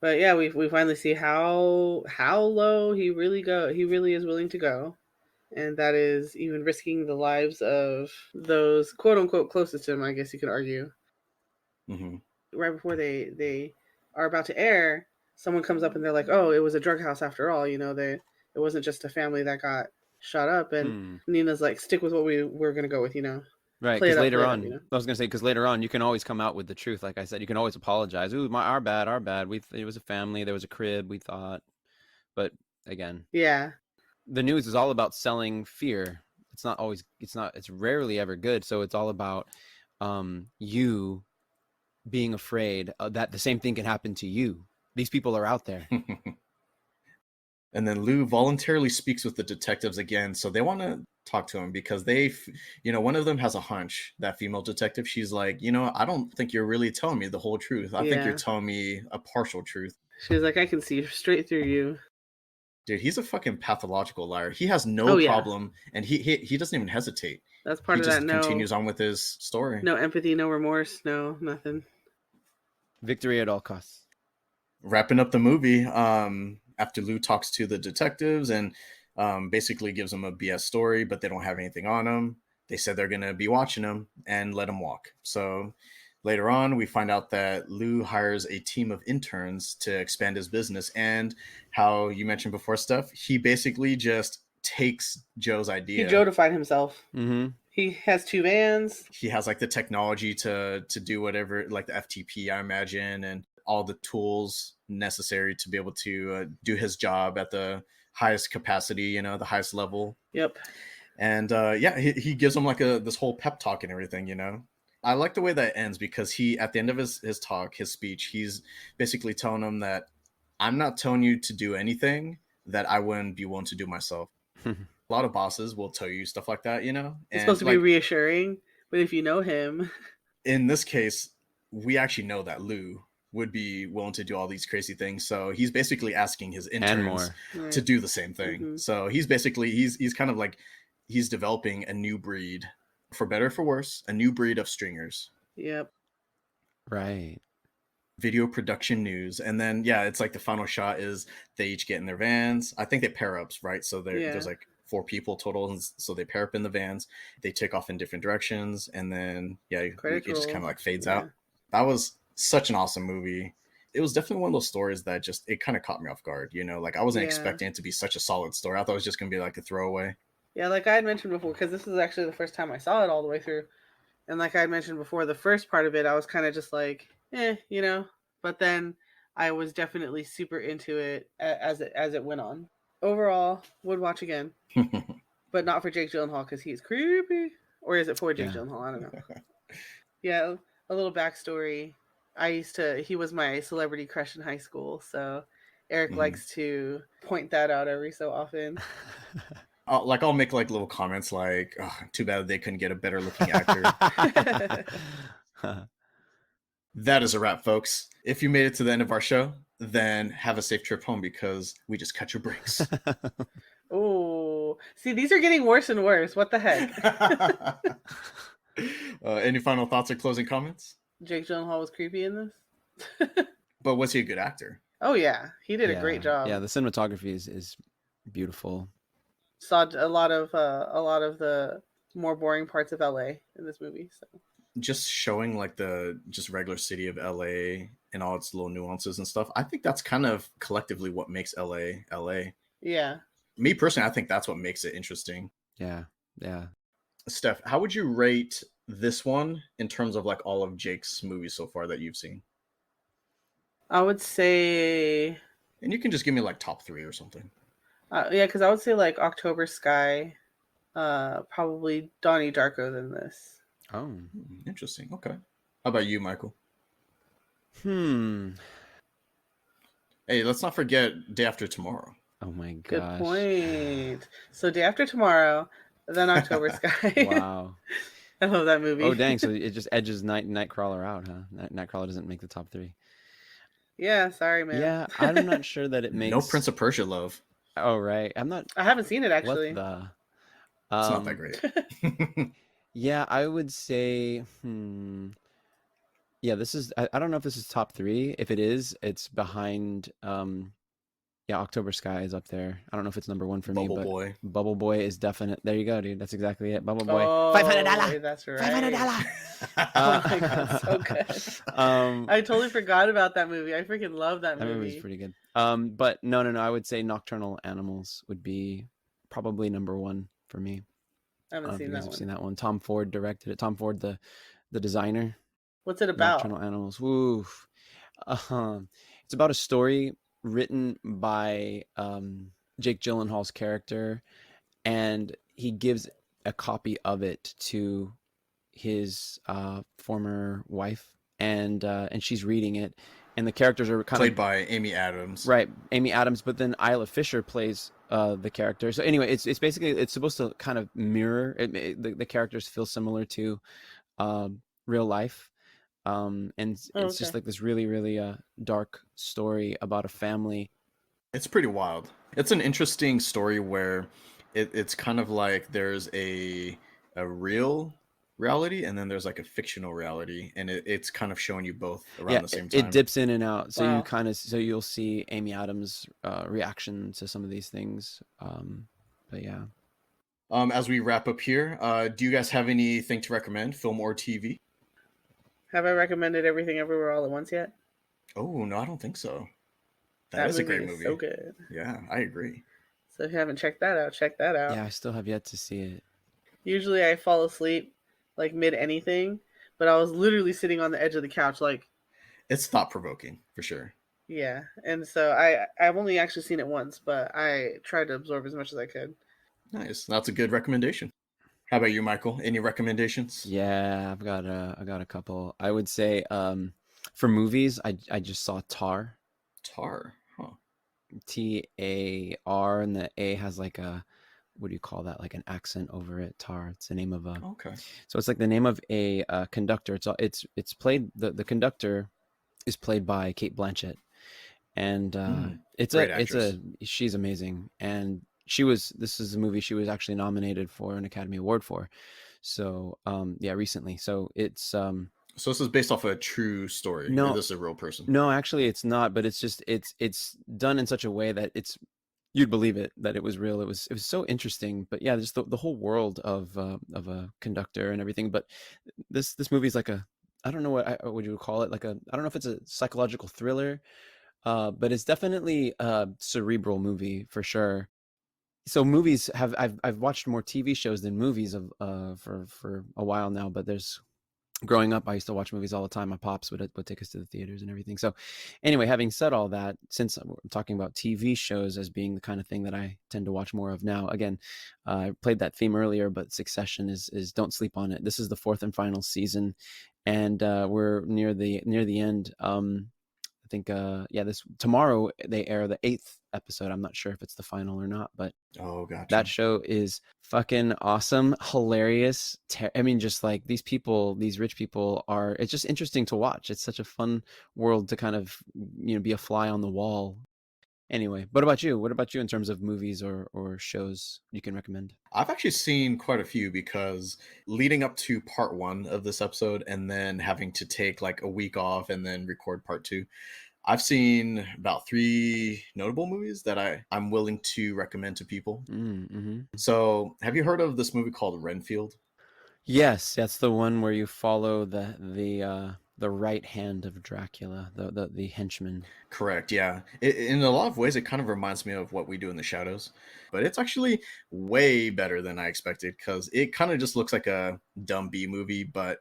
But yeah, we finally see how low he really is willing to go. And that is even risking the lives of those quote unquote closest to him, I guess you could argue. Mm-hmm. Right before they are about to air, someone comes up and they're like, "Oh, it was a drug house after all. You know, it wasn't just a family that got shot up." And Nina's like, "Stick with what we're gonna go with, you know." Right, Play because it up, later play it up, on, you know? I was gonna say, because later on, you can always come out with the truth. Like I said, you can always apologize. Ooh, our bad, our bad. It was a family. There was a crib. We thought, but again, Yeah, the news is all about selling fear. It's not always. It's not. It's rarely ever good. So it's all about you being afraid that the same thing can happen to you. These people are out there. And then Lou voluntarily speaks with the detectives again, so they want to talk to him because one of them has a hunch. That female detective, she's like, I don't think you're really telling me the whole truth. I think you're Yeah. telling me a partial truth. She's like, I can see straight through you. Dude, he's a fucking pathological liar. He has no Oh, yeah. problem, and he doesn't even hesitate. That's part He of just that. continues on with his story. No empathy, no remorse, no nothing. Victory at all costs. Wrapping up the movie, after Lou talks to the detectives and basically gives them a BS story, but they don't have anything on him. They said they're going to be watching him and let him walk. So later on, we find out that Lou hires a team of interns to expand his business. And how you mentioned before, Steph, he basically just takes Joe's idea. He Joe-defied himself. Mm-hmm. He has 2 vans. He has like the technology to do whatever, like the FTP, I imagine, and all the tools necessary to be able to do his job at the highest capacity, the highest level. Yep. And he gives him like this whole pep talk and everything. I like the way that ends because he, at the end of his talk, his speech, he's basically telling him that I'm not telling you to do anything that I wouldn't be willing to do myself. A lot of bosses will tell you stuff like that, It's supposed to be reassuring, but if you know him, in this case, we actually know that Lou would be willing to do all these crazy things. So he's basically asking his interns to do the same thing. Mm-hmm. So he's basically, he's kind of like, he's developing a new breed, for better or for worse, a new breed of stringers. Yep. Right. Video production news. And then, it's like the final shot is they each get in their vans. I think they pair ups, right? So there's like 4 people total. And so they pair up in the vans. They take off in different directions. And then, it just kind of like fades out. That was such an awesome movie. It was definitely one of those stories that it kind of caught me off guard. Like I wasn't expecting it to be such a solid story. I thought it was just going to be like a throwaway. Yeah, like I had mentioned before, because this is actually the first time I saw it all the way through. And like I had mentioned before, the first part of it, I was kind of just like, But then I was definitely super into it as it went on. Overall, would watch again. But not for Jake Gyllenhaal because he's creepy. Or is it for Jake Gyllenhaal? I don't know. Yeah, a little backstory. He was my celebrity crush in high school. So Eric likes to point that out every so often. I'll make like little comments like, oh, too bad they couldn't get a better looking actor. That is a wrap, folks. If you made it to the end of our show, then have a safe trip home because we just cut your brakes. Oh, see, these are getting worse and worse. What the heck? Any final thoughts or closing comments? Jake Gyllenhaal was creepy in this. But was he a good actor? Oh yeah, he did a great job. Yeah, the cinematography is beautiful. Saw a lot of the more boring parts of LA in this movie. So just showing like the just regular city of LA and all its little nuances and stuff. I think that's kind of collectively what makes LA. Yeah. Me personally, I think that's what makes it interesting. Yeah. Steph, how would you rate this one in terms of like all of Jake's movies so far that you've seen? I would say, and you can just give me like top 3 or something. Because I would say like October Sky, probably Donnie Darko than this. Oh, interesting. Okay. How about you, Michael? Hey, let's not forget Day After Tomorrow. Oh my gosh. Good point. So Day After Tomorrow, then October Sky. Wow. I love that movie. Oh dang! So it just edges Nightcrawler out, huh? Nightcrawler doesn't make the top 3. Yeah, sorry, man. Yeah, I'm not sure that it makes. No Prince of Persia love. Oh right, I haven't seen it actually. What the? It's not that great. Yeah, I would say. Yeah, this is I don't know if this is top 3. If it is, it's behind yeah, October Sky is up there. I don't know if it's number 1 for me, Bubble but Boy. Bubble Boy is definite. There you go, dude. That's exactly it. Bubble Boy. Oh, $500. that's right. $500. Oh my god, so good. I totally forgot about that movie. I freaking love that That movie's movie. pretty good. But no, I would say Nocturnal Animals would be probably number 1 for me. I haven't I don't know if seen you guys that have one. seen that one. Tom Ford directed it. Tom Ford, the designer. What's it about? Nocturnal Animals. Woo. It's about a story written by Jake Gyllenhaal's character, and he gives a copy of it to his former wife, and she's reading it, and the characters are kind Played of by Amy Adams. right, Amy Adams, but then Isla Fisher plays the character. So anyway, it's basically it's supposed to kind of mirror the characters feel similar to real life. And Oh, it's okay. just like this really, really dark story about a family. It's pretty wild. It's an interesting story where it's kind of like there's a real reality and then there's like a fictional reality, and it's kind of showing you both Yeah, around the same it time. dips in and out, so you Wow. kind of you'll see Amy Adams' reaction to some of these things. But yeah, As we wrap up here, do you guys have anything to recommend, film or TV? Have I recommended Everything Everywhere All at Once yet? Oh no, I don't think so. That That is a movie great is so movie. good. Yeah, I agree. So if you haven't checked that out, check that out. yeah, I still have yet to see it. Usually I fall asleep like mid anything, but I was literally sitting on the edge of the couch like, It's thought provoking for sure. yeah. And so I've only actually seen it once, but I tried to absorb as much as I could. Nice. That's a good recommendation. How about you, Michael? Any recommendations? Yeah, I got a couple. I would say for movies, I just saw Tar. Tar. Huh. TAR, and the A has like a, what do you call that? Like an accent over it. Tar. It's the name of a. Okay. So it's like the name of a conductor. It's played, the conductor is played by Kate Blanchett, and Great actress. she's amazing, and this is a movie she was actually nominated for an Academy Award for. So yeah, recently. So it's So this is based off a true story, or no, this is a real person? no, actually it's not, but it's just it's done in such a way that you'd believe it, that it was real. It was so interesting. But yeah, just the whole world of a conductor and everything. But this movie is like a, I don't know what would you call it, like a, I don't know if it's a psychological thriller, but it's definitely a cerebral movie for sure. So movies have, I've watched more TV shows than movies of for a while now, but there's, growing up I used to watch movies all the time. My pops would take us to the theaters and everything. So anyway, having said all that, since I'm talking about TV shows as being the kind of thing that I tend to watch more of now, again, I played that theme earlier, but Succession is don't sleep on it. This is the 4th and final season, and we're near the end. I think yeah, this tomorrow they air the 8th episode. I'm not sure if it's the final or not, but Oh, gotcha. that show is fucking awesome, hilarious. I mean, just like these people, these rich people are, it's just interesting to watch. It's such a fun world to kind of, be a fly on the wall. Anyway, what about you? What about you in terms of movies or shows you can recommend? I've actually seen quite a few because leading up to part 1 of this episode and then having to take like a week off and then record part 2, I've seen about 3 notable movies that I'm willing to recommend to people. Mm-hmm. So, have you heard of this movie called Renfield? Yes, that's the one where you follow the right hand of Dracula, the henchman. Correct, yeah. In a lot of ways, it kind of reminds me of What We Do in the Shadows, but it's actually way better than I expected because it kind of just looks like a dumb B movie, but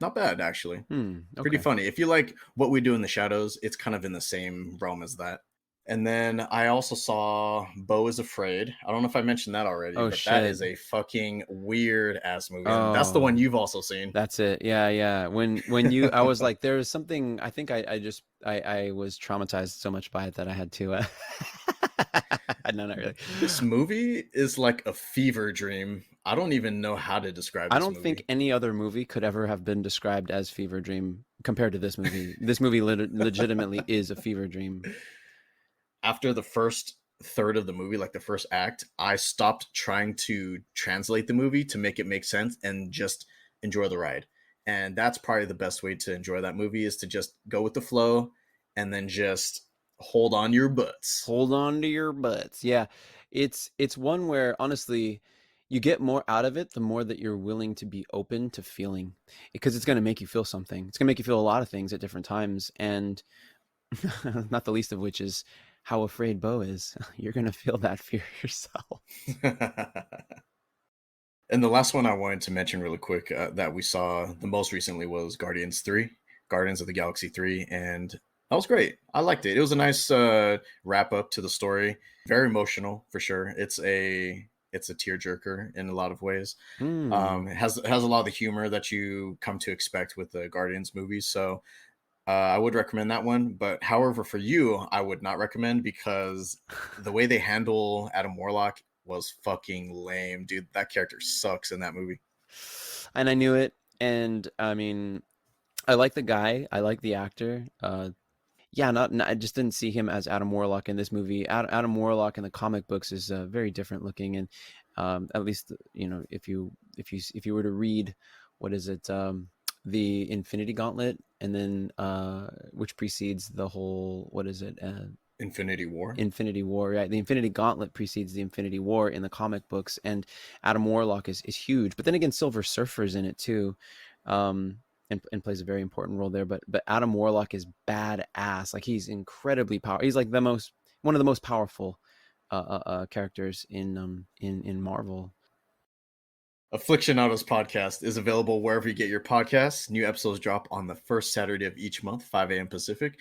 not bad, actually. Pretty Okay. funny. If you like What We Do in the Shadows, it's kind of in the same realm as that. And then I also saw Beau is Afraid. I don't know if I mentioned that already, Oh but that shit. is a fucking weird ass movie. And that's the one Oh, you've also seen. that's it. Yeah. When you, I was like, there was something. I think I just I was traumatized so much by it that I had to. No, not really. This movie is like a fever dream. I don't even know how to describe I this don't movie. think any other movie could ever have been described as fever dream compared to this movie. This movie legitimately is a fever dream. After the first third of the movie, like the first act, I stopped trying to translate the movie to make it make sense and just enjoy the ride. And that's probably the best way to enjoy that movie, is to just go with the flow and then just hold on to your butts. Hold on to your butts. Yeah. It's one where honestly you get more out of it the more that you're willing to be open to feeling, because it's going to make you feel something. It's going to make you feel a lot of things at different times, and not the least of which is how afraid Bo is. You're going to feel that fear yourself. And the last one I wanted to mention really quick that we saw the most recently was Guardians of the Galaxy 3, and that was great. I liked it. It was a nice wrap up to the story. Very emotional for sure. It's a tearjerker in a lot of ways. It has a lot of the humor that you come to expect with the Guardians movies. So I would recommend that one. But however, for you, I would not recommend, because the way they handle Adam Warlock was fucking lame, dude. That character sucks in that movie. And I knew it. And I mean, I like the guy. I like the actor. Yeah, I just didn't see him as Adam Warlock in this movie. Adam Warlock in the comic books is very different looking, and at least if you were to read, what is it, the Infinity Gauntlet, and then which precedes the whole, what is it? Infinity War. Infinity War, right? The Infinity Gauntlet precedes the Infinity War in the comic books, and Adam Warlock is huge. But then again, Silver Surfer's in it too. And plays a very important role there. But Adam Warlock is badass. Like, he's incredibly powerful. He's like one of the most powerful characters in Marvel. Aflixionados podcast is available wherever you get your podcasts. New episodes drop on the first Saturday of each month, 5 a.m. Pacific.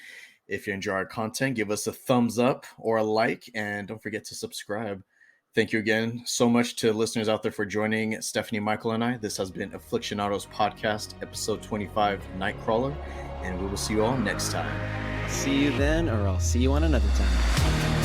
If you enjoy our content, give us a thumbs up or a like, and don't forget to subscribe. Thank you again so much to listeners out there for joining Stephanie, Michael, and I. This has been Aflixionados podcast, episode 25, Nightcrawler, and we will see you all next time. See you then, or I'll see you on another time.